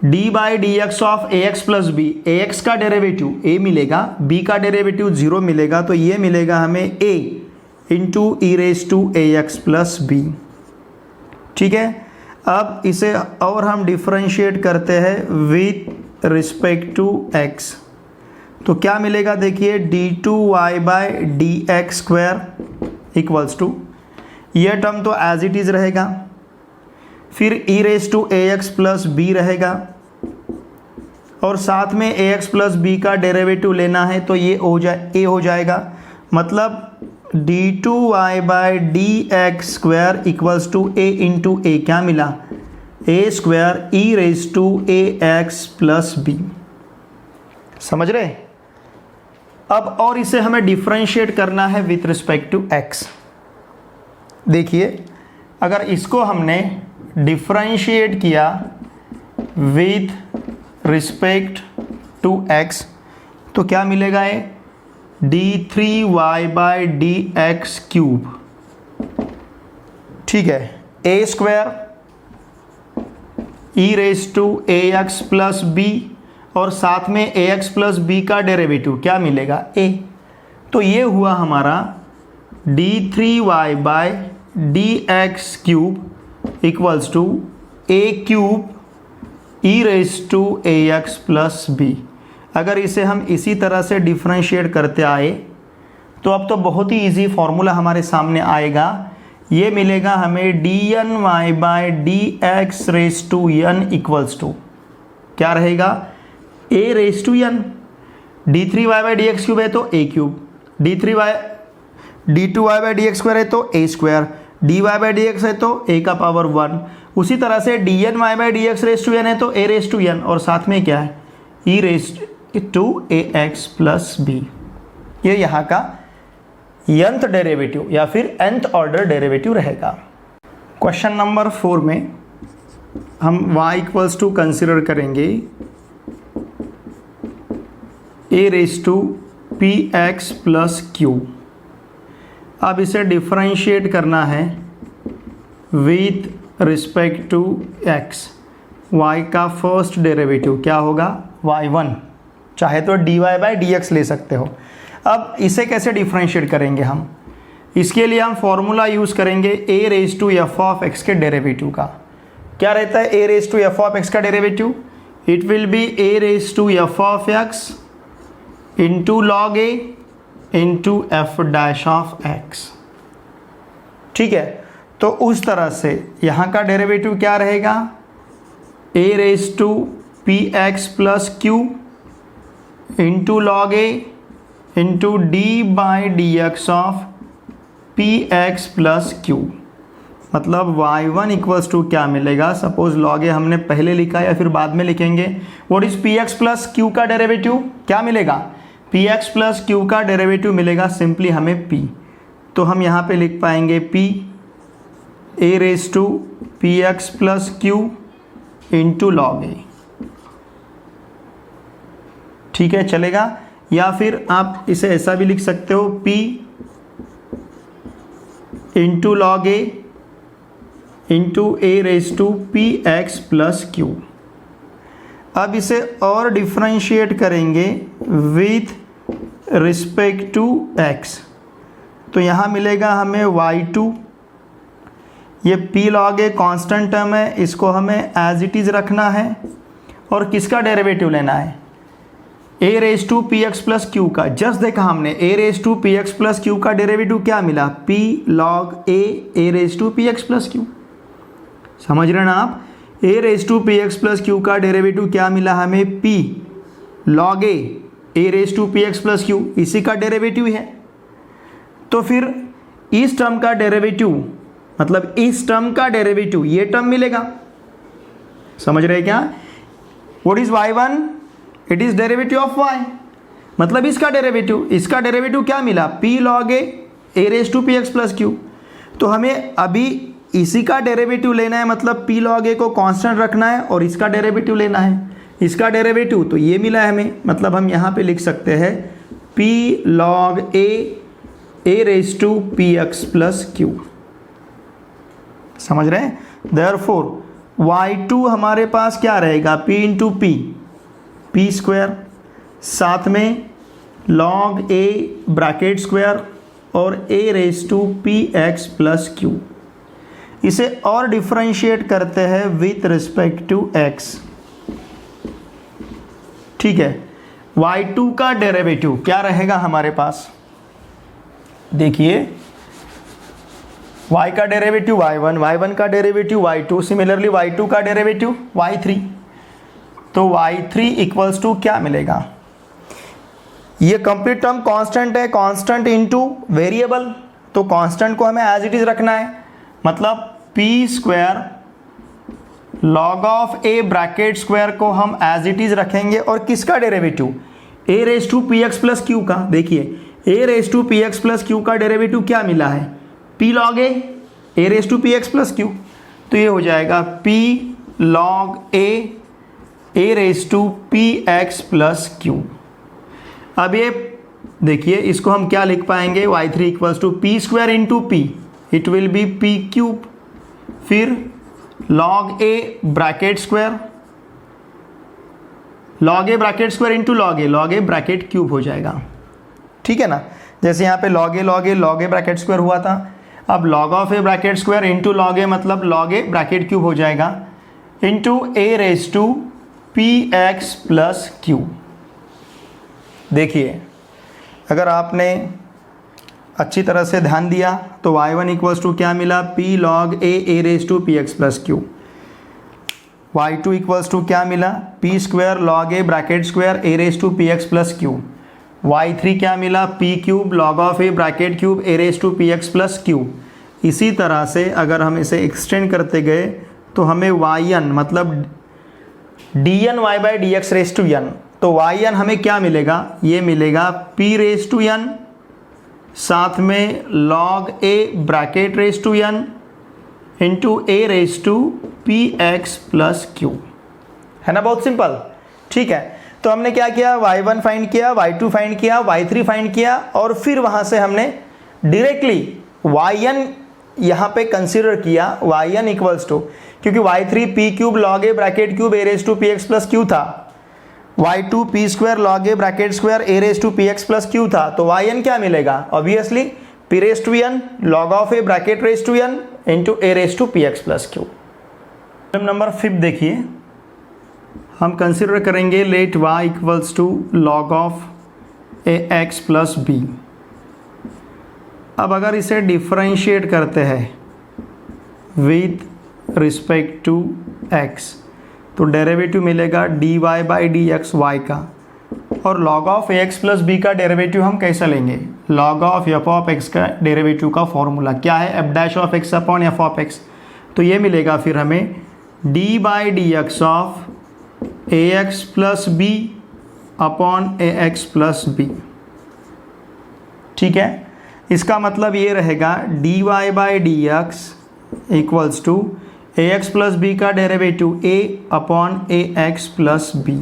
d by d x of a x plus b. A x का डेरिवेटिव a मिलेगा, b का डेरिवेटिव 0 मिलेगा, तो ये मिलेगा हमें a into e raise to a x plus b. ठीक है। अब इसे और हम डिफरेंशिएट करते हैं विथ रिस्पेक्ट टू x। तो क्या मिलेगा? देखिए d2y by d x square equals to, ये टर्म तो एज इट इज रहेगा, फिर e raise to a x plus b रहेगा और साथ में ए एक्स प्लस बी का डेरिवेटिव लेना है तो ये a हो जाएगा। मतलब d2y by d x square equals to a into a. क्या मिला? a square e raise to a x plus b. समझ रहे? अब और इसे हमें डिफरेंशिएट करना है विथ रिस्पेक्ट टू x। देखिए अगर इसको हमने डिफरेंशिएट किया विथ रिस्पेक्ट टू x तो क्या मिलेगा? ये d3y by d x cube. ठीक है। a square e raise to a x plus b और साथ में ए एक्स प्लस बी का डेरिवेटिव क्या मिलेगा? a। तो ये हुआ हमारा d3y by d x cube equals to a cube e raise to a x plus b. अगर इसे हम इसी तरह से डिफरेंशिएट करते आए तो अब तो बहुत ही इजी फॉर्मूला हमारे सामने आएगा। ये मिलेगा हमें dn y by d x raise to n equals to क्या रहेगा? a raise to n। d3y by d x cube है तो a cube, d2y by d x square है तो a square, dy by d x है तो a का power 1। उसी तरह से dn y by d x raise to n है तो a रेज टू n और साथ में क्या है? e raise to a x plus b. ये यहाँ का nth डेरिवेटिव या फिर nth ऑर्डर डेरिवेटिव रहेगा। क्वेश्चन नंबर 4 में हम y इक्वल्स टू कंसिडर करेंगे a raise to p x plus q. अब इसे डिफरेंशिएट करना है with respect to x। y का फर्स्ट डेरिवेटिव क्या होगा, y1, चाहे तो dy बाई डी एक्स ले सकते हो। अब इसे कैसे डिफरेंशिएट करेंगे हम, इसके लिए हम फॉर्मूला यूज़ करेंगे a raise to f of x के डेरिवेटिव का। क्या रहता है a raise to f of x का derivative, it will be a raise to f of x into log a into f dash of x. ठीक है, तो उस तरह से यहाँ का डेरिवेटिव क्या रहेगा, a raise to p x plus q into log a into d by d x of p x plus q. मतलब y1 इक्वल्स टू क्या मिलेगा, सपोज लॉग ए हमने पहले लिखा या फिर बाद में लिखेंगे। What is P x plus q का डेरिवेटिव क्या मिलेगा, पी एक्स प्लस क्यू का डेरिवेटिव मिलेगा सिंपली हमें p। तो हम यहाँ पे लिख पाएंगे p a raise to p x plus q into log a. ठीक है, चलेगा। या फिर आप इसे ऐसा भी लिख सकते हो p into log a into a raise to p x plus q. अब इसे और डिफ्रेंशिएट करेंगे विथ रिस्पेक्ट टू x। तो यहाँ मिलेगा हमें y2, ये p log a constant term है, इसको हमें एज इट इज़ रखना है और किसका डेरिवेटिव लेना है, a raise to p x plus q का। जस्ट देखा हमने a raise to p x plus q का डेरिवेटिव क्या मिला, p log a raise to p x plus q. समझ रहे ना आप, a raise to p x plus q का डेरिवेटिव क्या मिला हमें, p log a raise to p x plus q, इसी का डेरिवेटिव है। तो फिर इस टर्म का डेरिवेटिव, मतलब इस टर्म का डेरिवेटिव ये टर्म मिलेगा। समझ रहे क्या, what is y1, it is derivative of y। मतलब इसका डेरिवेटिव क्या मिला, p log a raise to p x plus q. तो हमें अभी इसी का डेरिवेटिव लेना है, मतलब p log a को कांस्टेंट रखना है और इसका डेरिवेटिव लेना है। इसका डेरिवेटिव तो ये मिला है हमें, मतलब हम यहाँ पे लिख सकते हैं p log a raise to p x plus q. समझ रहे हैं, देयरफॉर y2 हमारे पास क्या रहेगा, p इंटू पी स्क्वायर, साथ में log a ब्रैकेट स्क्वायर और a raise to p x plus q. इसे और डिफरेंशिएट करते हैं विथ रिस्पेक्ट टू x। ठीक है, y2 का डेरिवेटिव क्या रहेगा हमारे पास, देखिए y का डेरिवेटिव y1, y1 का डेरिवेटिव y2, सिमिलरली y2 का डेरिवेटिव y3। तो y3 इक्वल्स टू क्या मिलेगा, ये कंप्लीट टर्म कांस्टेंट है, कांस्टेंट इनटू वेरिएबल, तो कांस्टेंट को हमें एज इट इज रखना है। मतलब p square log of a bracket square को हम एज इट इज रखेंगे और किसका derivative, a raise to p x plus q का। देखिए a raise to p x plus q का डेरिवेटिव क्या मिला है, p log a raise to p x plus q. तो ये हो जाएगा p log a raise to p x plus q. अब ये देखिए, इसको हम क्या लिख पाएंगे, y3 equals to p square into p, it will be p cube, फिर log a bracket square, log a bracket square into log a bracket cube हो जाएगा। ठीक है ना, जैसे यहाँ पे log a ब्रैकेट स्क्वायर हुआ था, अब log of a bracket square into log a, मतलब log a ब्रैकेट क्यूब हो जाएगा, into a raise to p x plus q. देखिए अगर आपने अच्छी तरह से ध्यान दिया तो y1 इक्वल्स टू क्या मिला, p log a raise to p x plus q. y2 equals to क्या मिला, p square log a bracket square a raise to p x plus q. y3 क्या मिला, p cube log of a bracket cube a raise to p x plus q. इसी तरह से अगर हम इसे एक्सटेंड करते गए तो हमें yn मतलब dn y by d x raise to n, तो yn हमें क्या मिलेगा, ये मिलेगा p रेज टू n साथ में log a bracket raise to n into a raise to p x plus q, है ना, बहुत सिंपल। ठीक है, तो हमने क्या किया, y1 फाइंड किया, y2 फाइंड किया, y3 फाइंड किया, और फिर वहां से हमने डायरेक्टली yn यहाँ पे कंसीडर किया, yn इक्वल्स टू, क्योंकि y3 p cube log a bracket cube a raise to p x plus q था, y2 p square log a bracket square a raise to p x plus q था, तो yn क्या मिलेगा, obviously p raise to n log of a bracket raise to n into a raise to p x plus q. Number 5 देखिए, हम consider करेंगे let y equals to log of a x plus b. अब अगर इसे differentiate करते हैं with respect to x, तो डेरिवेटिव मिलेगा dy by d x y का, और log of ax plus b का डेरिवेटिव हम कैसे लेंगे, log of f of x का डेरिवेटिव का फॉर्मूला क्या है, f dash of x upon f of x। तो ये मिलेगा फिर हमें d by d x of ax plus b upon ax plus b. ठीक है, इसका मतलब ये रहेगा dy by d x equals to ax plus b का derivative a upon ax plus b.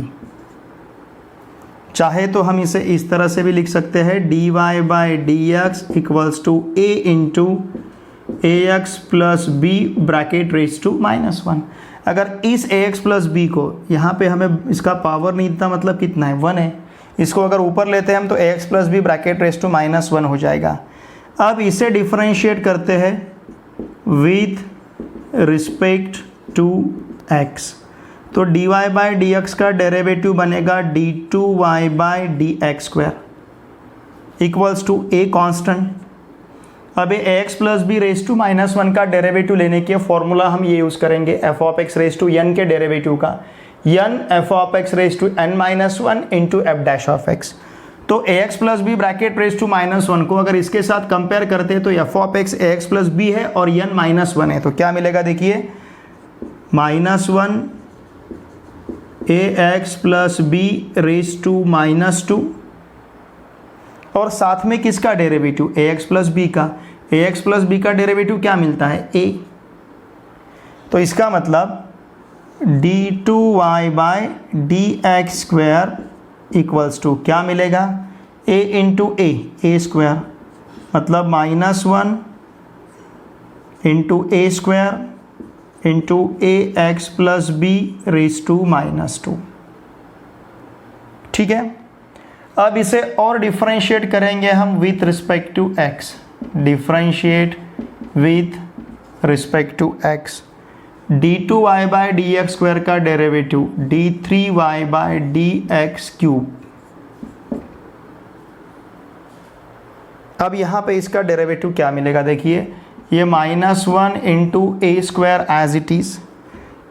चाहे तो हम इसे इस तरह से भी लिख सकते हैं, dy by d x equals to a into ax plus b bracket raise to -1। अगर इस ax प्लस बी को यहाँ पे हमें इसका पावर नहीं देता, मतलब कितना है, 1 है, इसको अगर ऊपर लेते हैं हम तो ax plus b bracket raise to -1 हो जाएगा। अब इसे डिफरेंशिएट करते हैं विथ रिस्पेक्ट टू x, तो dy बाई डी एक्स का डेरिवेटिव बनेगा d2y by d x square equals to a constant. अब ax plus b raise to -1 का डेरिवेटिव लेने के फॉर्मूला हम ये यूज़ करेंगे f of x raise to n के डेरिवेटिव का, n f of x raise to n-1 into f dash of x। तो ax plus b bracket raise to -1 को अगर इसके साथ कंपेयर करते हैं तो f of x ax plus b है और n-1 है, तो क्या मिलेगा देखिए, -1 ax plus b raise to -2, और साथ में किसका डेरिवेटिव, ax प्लस बी का, ax प्लस बी का डेरिवेटिव क्या मिलता है, a। तो इसका मतलब d2y by d x square equals to क्या मिलेगा, a इंटू a स्क्वायर, मतलब -1 into a square into ax plus b raise to -2। ठीक है, अब इसे और डिफरेंशिएट करेंगे हम with respect to x, differentiate with respect to x, d2y by d x square का derivative d3y by d x cube. अब यहाँ पे इसका डेरिवेटिव क्या मिलेगा देखिए, ये -1 into a square as it is,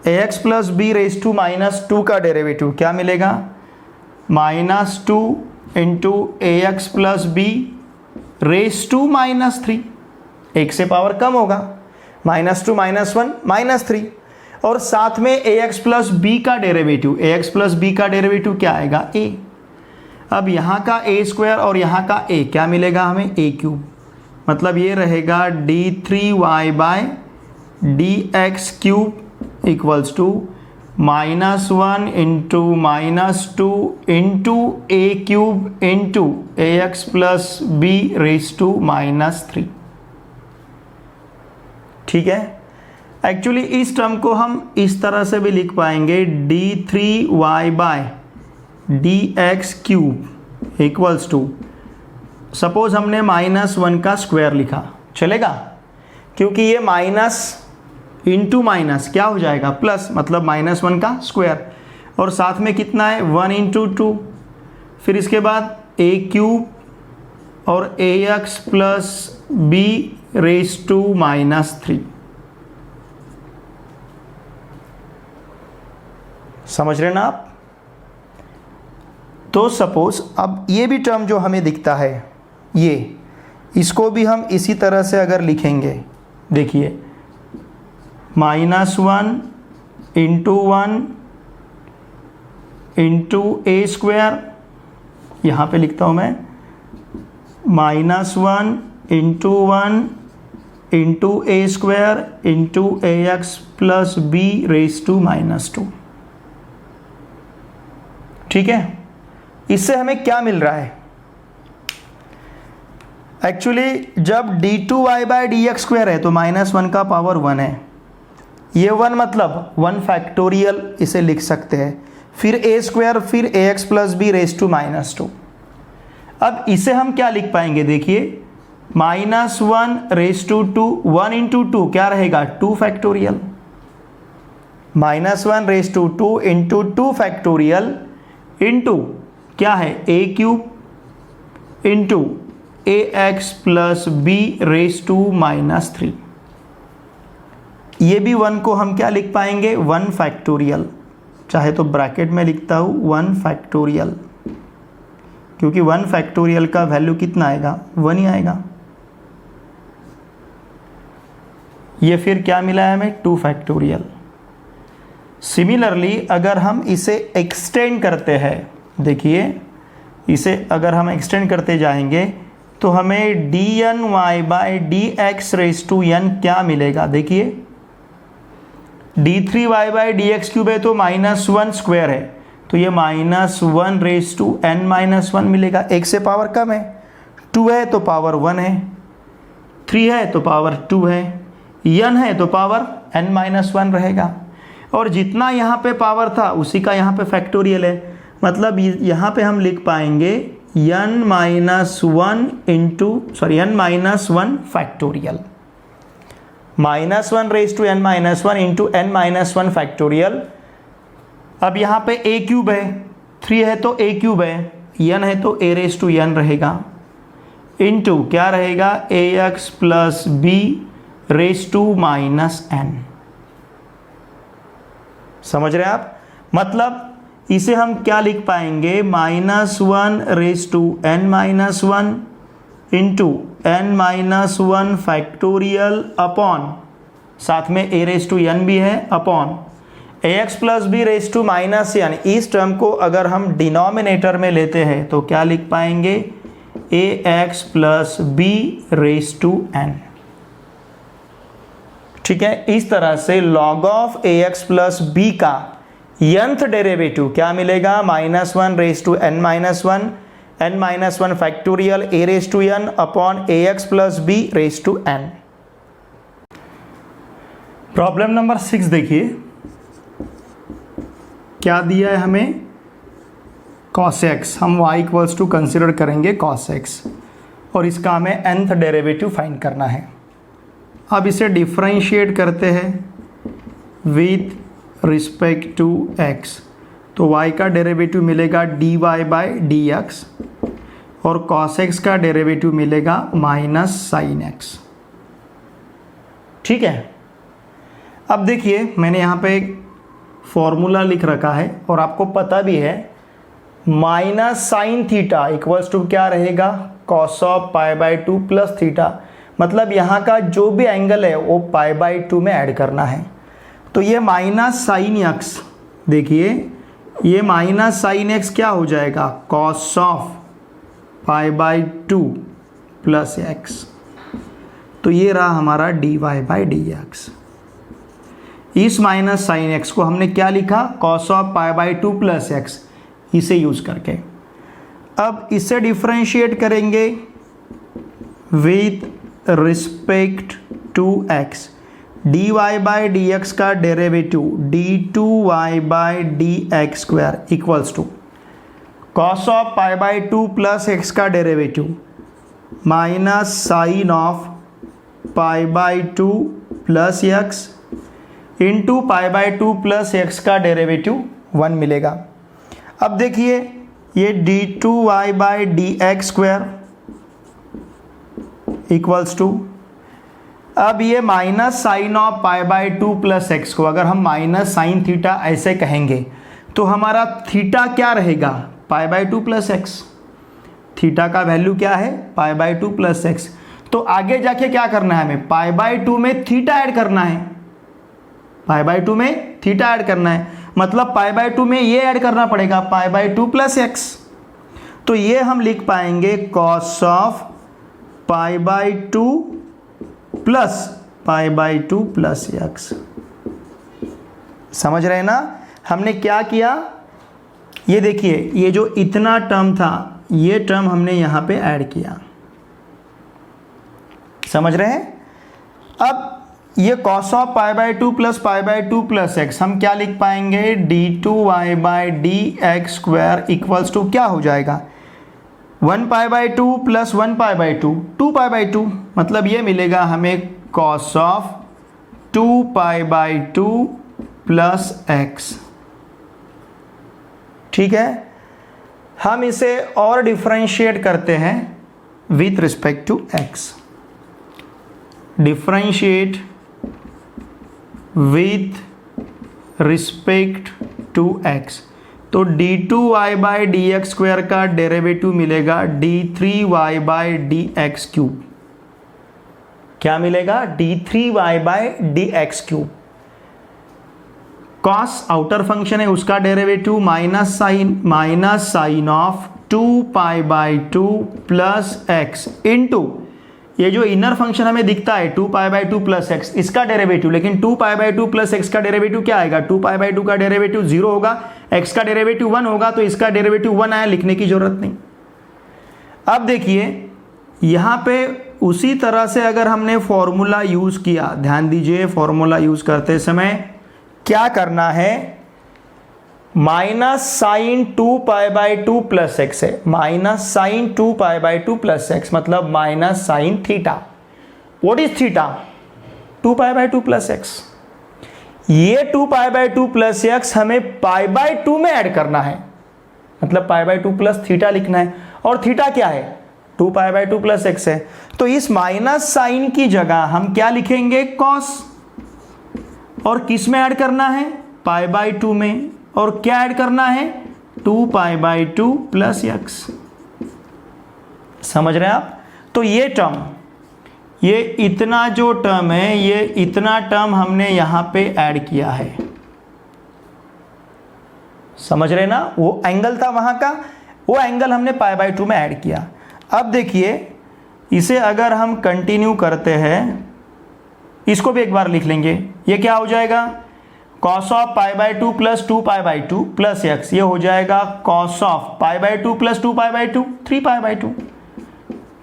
ax plus b raise to -2 का डेरिवेटिव क्या मिलेगा, -2 into ax plus b raise to -3, एक से पावर कम होगा, -2 -1 -3, और साथ में ax प्लस बी का डेरिवेटिव, ax प्लस बी का डेरिवेटिव क्या आएगा, a। अब यहाँ का a स्क्वायर और यहाँ का a क्या मिलेगा हमें, a क्यूब, मतलब ये रहेगा d3y by d x cube equals to -1 into -2 into a cube into ax plus b raise to -3। ठीक है, एक्चुअली इस टर्म को हम इस तरह से भी लिख पाएंगे, d3y by d x cube equals to, suppose हमने -1 का स्क्वायर लिखा, चलेगा, क्योंकि ये माइनस इंटू माइनस क्या हो जाएगा, प्लस, मतलब -1 का स्क्वायर, और साथ में कितना है 1 इंटू 2, फिर इसके बाद a क्यूब और ax plus b raise to -3। समझ रहे ना आप। तो सपोज अब ये भी टर्म जो हमें दिखता है, ये, इसको भी हम इसी तरह से अगर लिखेंगे, देखिए -1 इंटू 1 इंटू ए स्क्वायर, यहाँ पे लिखता हूँ मैं -1 into 1 into a square into a x plus b raise to -2। ठीक है, इससे हमें क्या मिल रहा है? एक्चुअली जब d2y by d x square है तो -1 का पावर 1 है, ये 1 मतलब 1 फैक्टोरियल इसे लिख सकते हैं, फिर ए स्क्वायर फिर a x plus b raise to -2। अब इसे हम क्या लिख पाएंगे? देखिए -1 रेज टू 2, 1 इंटू 2 क्या रहेगा? 2 factorial. -1 raise to 2 into 2 factorial into क्या है? A cube into a x plus b raise to -3। ये भी 1 को हम क्या लिख पाएंगे? 1 फैक्टोरियल, चाहे तो ब्रैकेट में लिखता हूँ 1 फैक्टोरियल, क्योंकि 1 फैक्टोरियल का वैल्यू कितना आएगा? 1 ही आएगा। ये फिर क्या मिला है हमें? 2 फैक्टोरियल। सिमिलरली अगर हम इसे एक्सटेंड करते हैं, देखिए इसे अगर हम एक्सटेंड करते जाएंगे तो हमें dny by d x raise to n क्या मिलेगा? देखिए d3y by d x cube है तो -1 स्क्वायर है, तो ये -1 रेज टू n-1 मिलेगा। 1 से पावर कम है, 2 है तो पावर 1 है, 3 है तो पावर 2 है, n है तो पावर n-1 रहेगा। और जितना यहाँ पे पावर था उसी का यहाँ पे फैक्टोरियल है, मतलब यहाँ पे हम लिख पाएंगे n-1 factorial, -1 raise to n-1 into n-1 factorial. अब यहाँ पे a क्यूब है, 3 है तो a क्यूब है, n है तो a रेज टू n रहेगा, इंटू क्या रहेगा? ax plus b raise to -n। समझ रहे हैं आप? मतलब इसे हम क्या लिख पाएंगे? -1 raise to n-1 into n-1 factorial upon, साथ में a रेज टू n भी है, upon ax plus b raise to -n। इस टर्म को अगर हम डिनोमिनेटर में लेते हैं तो क्या लिख पाएंगे? ax plus b raise to n। ठीक है, इस तरह से log of ax plus b का nth डेरिवेटिव क्या मिलेगा? -1 raise to n-1 factorial a raise to n upon ax plus b raise to n। Problem number 6 देखिए, क्या दिया है हमें? cos x, हम y इक्वल्स टू कंसिडर करेंगे cos x और इसका हमें nth डेरिवेटिव फाइंड करना है। अब इसे डिफरेंशिएट करते हैं विथ रिस्पेक्ट टू x, तो y का डेरिवेटिव मिलेगा dy बाई डी एक्स और cos x का डेरिवेटिव मिलेगा -sin x। ठीक है, अब देखिए मैंने यहाँ पे एक फॉर्मूला लिख रखा है और आपको पता भी है -sin थीटा इक्वल्स टू क्या रहेगा? cos ऑफ π/2 प्लस थीटा, मतलब यहाँ का जो भी एंगल है वो π/2 में ऐड करना है। तो ये -sin x, देखिए ये -sin x क्या हो जाएगा? cos ऑफ π/2 प्लस x, तो ये रहा हमारा dy बाई डी एक्स। इस -sin x को हमने क्या लिखा? cos ऑफ π/2 प्लस x, इसे यूज करके। अब इसे डिफरेंशिएट करेंगे with respect to x, dy by d x का derivative d2y by d x square equals to cos of π/2 plus x का derivative -sin of π/2 plus x into π/2 plus x का derivative 1 मिलेगा। अब देखिए ये d2y by d x square equals to, अब ये -sin of π/2 plus x को अगर हम -sin थीटा ऐसे कहेंगे तो हमारा थीटा क्या रहेगा? π/2 प्लस x। थीटा का वैल्यू क्या है? π/2 प्लस x। तो आगे जाके क्या करना है हमें? π/2 में थीटा ऐड करना है, π/2 में थीटा ऐड करना है, मतलब π/2 में ये ऐड करना पड़ेगा π/2 प्लस x। तो ये हम लिख पाएंगे cos of pi by two plus x. समझ रहे ना? हमने क्या किया, ये देखिए, ये जो इतना टर्म था ये टर्म हमने यहाँ पे ऐड किया। समझ रहे हैं? अब ये cos of pi by two plus x हम क्या लिख पाएंगे, d2y by d x square equals to क्या हो जाएगा, 1 pi by two plus 1 pi by two, 2 pi by two, मतलब ये मिलेगा हमें cos of 2 pi by two plus x. ठीक है, हम इसे और डिफरेंशिएट करते हैं with respect to x. Differentiate with respect to x, तो d2y by d x square का डेरिवेटिव मिलेगा d3y by d x cube. क्या मिलेगा, d3y by d x cube. Cos outer function है उसका derivative minus sine of 2 pi by two plus x into ये जो inner function हमें दिखता है 2 pi by two plus x, इसका डेरिवेटिव, लेकिन 2 pi by two plus x का डेरिवेटिव क्या आएगा, 2 पाई बाई टू का डेरिवेटिव 0 होगा, एक्स का डेरिवेटिव 1 होगा, तो इसका डेरिवेटिव 1 आया, लिखने की जरूरत नहीं। अब देखिए यहाँ पे उसी तरह से अगर हमने फॉर्मूला यूज किया, ध्यान दीजिए फॉर्मूला यूज करते समय क्या करना है, minus sine 2 pi by two plus x है, minus sine 2 pi by two plus x मतलब minus sine theta. What is theta, 2 pi by two plus x. ये 2 pi by two plus x हमें pi by two में add करना है, मतलब pi by two plus theta लिखना है, और थीटा क्या है, 2 pi by two plus x है। तो इस माइनस साइन की जगह हम क्या लिखेंगे, कॉस, और किस में ऐड करना है, पाई बाई टू में, और क्या ऐड करना है, 2 pi by two plus x. समझ रहे हैं आप? तो ये टर्म, ये इतना जो टर्म है, ये इतना टर्म हमने यहां पे ऐड किया है। समझ रहे ना? वो एंगल था वहां का, वो एंगल हमने पाई बाई टू में ऐड किया। अब देखिए इसे अगर हम कंटिन्यू करते हैं, इसको भी एक बार लिख लेंगे, ये क्या हो जाएगा, cos of pi by two plus 2 pi by two plus x, ये हो जाएगा cos of pi by two plus 2 pi by to 3 pi by to,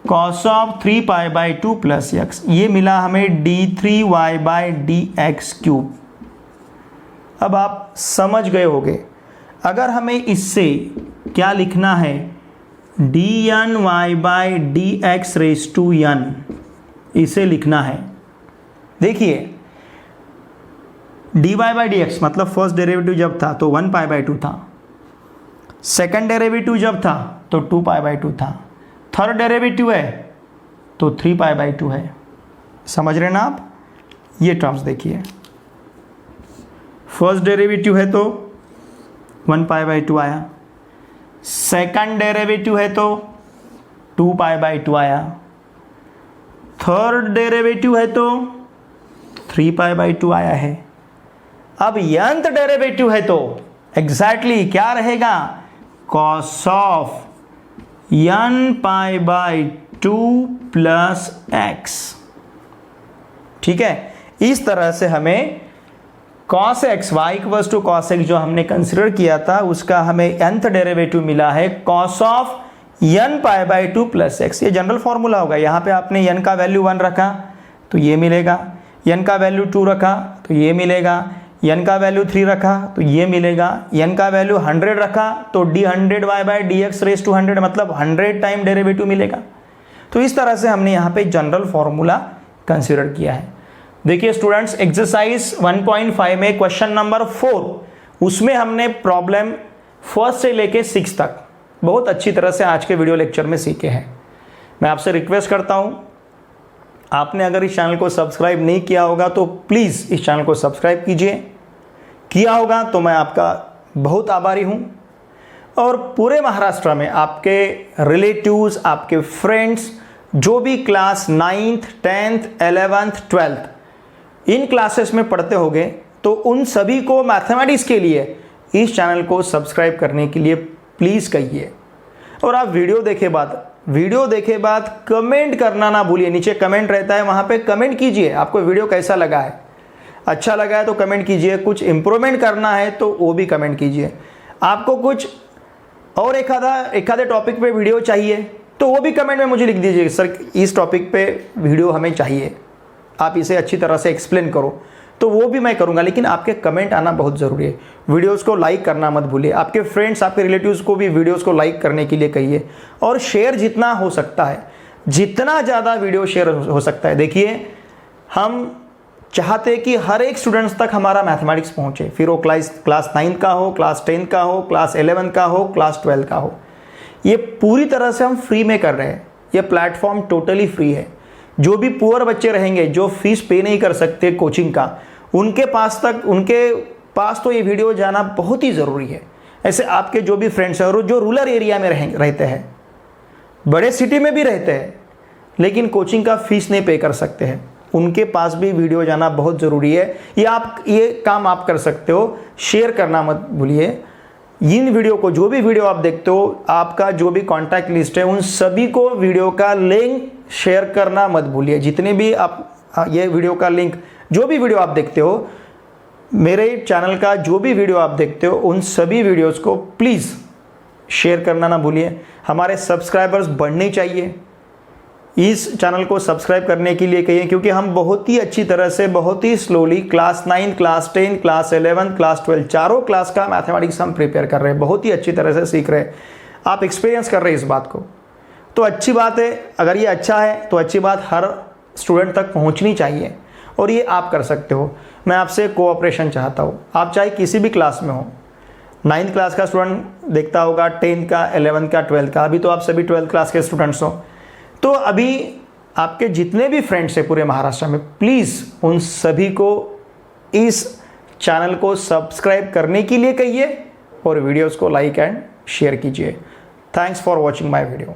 cos of 3 pi by two plus x, ये मिला हमें d3y by d x cube. अब आप समझ गए होंगे, अगर हमें इससे क्या लिखना है, dny by d x raise to n, इसे लिखना है। देखिए dy बाई डी एक्स मतलब फर्स्ट डेरिवेटिव जब था तो 1 पाई बाई टू था, सेकंड डेरिवेटिव जब था तो 2 पाई बाई टू था, थर्ड डेरिवेटिव है तो 3 पाई बाई टू है। समझ रहे ना आप? ये टर्म्स देखिए, फर्स्ट डेरिवेटिव है तो 1 पाई बाई टू आया, सेकंड डेरिवेटिव है तो 2 पाई बाई टू आया, थर्ड डेरिवेटिव है तो 3 पाई बाई टू आया है। अब nth डेरिवेटिव है तो एग्जैक्टली क्या रहेगा, cos of n pi by two plus x. ठीक है, इस तरह से हमें cos x y equals to cos x जो हमने कंसिडर किया था उसका हमें nth डेरिवेटिव मिला है cos of n pi by two plus x. ये जनरल फॉर्मूला होगा, यहाँ पे आपने n का वैल्यू 1 रखा तो ये मिलेगा, n का वैल्यू 2 रखा तो ये मिलेगा, n का वैल्यू 3 रखा तो ये मिलेगा, n का वैल्यू 100 रखा तो d100y by d x raise to 100 मतलब 100 टाइम डेरिवेटिव मिलेगा। तो इस तरह से हमने यहाँ पे जनरल फॉर्मूला कंसिडर किया है। देखिए स्टूडेंट्स, एक्सरसाइज 1.5 में क्वेश्चन नंबर 4, उसमें हमने प्रॉब्लम फर्स्ट से लेके 6 तक बहुत अच्छी तरह से आज के वीडियो लेक्चर में सीखे हैं। मैं आपसे रिक्वेस्ट करता हूँ, आपने अगर इस चैनल को सब्सक्राइब नहीं किया होगा तो प्लीज़ इस चैनल को सब्सक्राइब कीजिए, किया होगा तो मैं आपका बहुत आभारी हूँ। और पूरे महाराष्ट्र में आपके रिलेटिव्स, आपके फ्रेंड्स जो भी class 9th, 10th, 11th, 12th इन क्लासेस में पढ़ते होंगे तो उन सभी को मैथमेटिक्स के लिए इस चैनल को सब्सक्राइब करने के लिए प्लीज़ कहिए। और आप वीडियो देखे बाद वीडियो देखे बाद कमेंट करना ना भूलिए। नीचे कमेंट रहता है, वहाँ पे कमेंट कीजिए आपको वीडियो कैसा लगा है। अच्छा लगा है तो कमेंट कीजिए, कुछ इम्प्रूवमेंट करना है तो वो भी कमेंट कीजिए। आपको कुछ और एक आधे टॉपिक पे वीडियो चाहिए तो वो भी कमेंट में मुझे लिख दीजिए, सर इस टॉपिक पे वीडियो हमें चाहिए, आप इसे अच्छी तरह से एक्सप्लेन करो, तो वो भी मैं करूँगा। लेकिन आपके कमेंट आना बहुत ज़रूरी है। वीडियोस को लाइक करना मत भूलिए। आपके फ्रेंड्स, आपके रिलेटिव्स को भी वीडियोस को लाइक करने के लिए कहिए, और शेयर जितना हो सकता है, जितना ज़्यादा वीडियो शेयर हो सकता है। देखिए, हम चाहते हैं कि हर एक स्टूडेंट्स तक हमारा मैथमेटिक्स पहुँचे, फिर वो क्लास 9 का हो, क्लास 10 का हो, क्लास 11 का हो, क्लास 12 का हो। ये पूरी तरह से हम फ्री में कर रहे हैं। ये प्लेटफॉर्म टोटली फ्री है। जो भी पुअर बच्चे रहेंगे, जो फीस पे नहीं कर सकते कोचिंग का, उनके पास तो ये वीडियो जाना बहुत ही ज़रूरी है। ऐसे आपके जो भी फ्रेंड्स हैं और जो रूरल एरिया में रहते हैं, बड़े सिटी में भी रहते हैं लेकिन कोचिंग का फीस नहीं पे कर सकते हैं, उनके पास भी वीडियो जाना बहुत ज़रूरी है। ये काम आप कर सकते हो। शेयर करना मत भूलिए। इन वीडियो को, जो भी वीडियो आप देखते हो, आपका जो भी कॉन्टैक्ट लिस्ट है, उन सभी को वीडियो का लिंक शेयर करना मत भूलिए। जितने भी आप ये वीडियो का लिंक, जो भी वीडियो आप देखते हो, मेरे चैनल का जो भी वीडियो आप देखते हो, उन सभी वीडियोस को प्लीज़ शेयर करना ना भूलिए। हमारे सब्सक्राइबर्स बढ़ने चाहिए। इस चैनल को सब्सक्राइब करने के लिए कहिए, क्योंकि हम बहुत ही अच्छी तरह से, बहुत ही slowly class 9, class 10, class 11, class 12 चारों क्लास का मैथमेटिक्स हम प्रिपेयर कर रहे हैं। बहुत ही अच्छी तरह से सीख रहे हैं। आप एक्सपीरियंस कर रहे हैं इस बात को, तो अच्छी बात है। अगर ये अच्छा है तो अच्छी बात हर स्टूडेंट तक पहुंचनी चाहिए, और ये आप कर सकते हो। मैं आपसे कोऑपरेशन चाहता हूँ। आप चाहे किसी भी क्लास में हो, 9th क्लास का स्टूडेंट देखता होगा, 10th का, 11th का, 12th का, अभी तो आप सभी 12th क्लास के स्टूडेंट्स हो, तो अभी आपके जितने भी फ्रेंड्स हैं पूरे महाराष्ट्र में, प्लीज़ उन सभी को इस चैनल को सब्सक्राइब करने के लिए कहिए और वीडियोस को लाइक एंड शेयर कीजिए। Thanks for watching my video.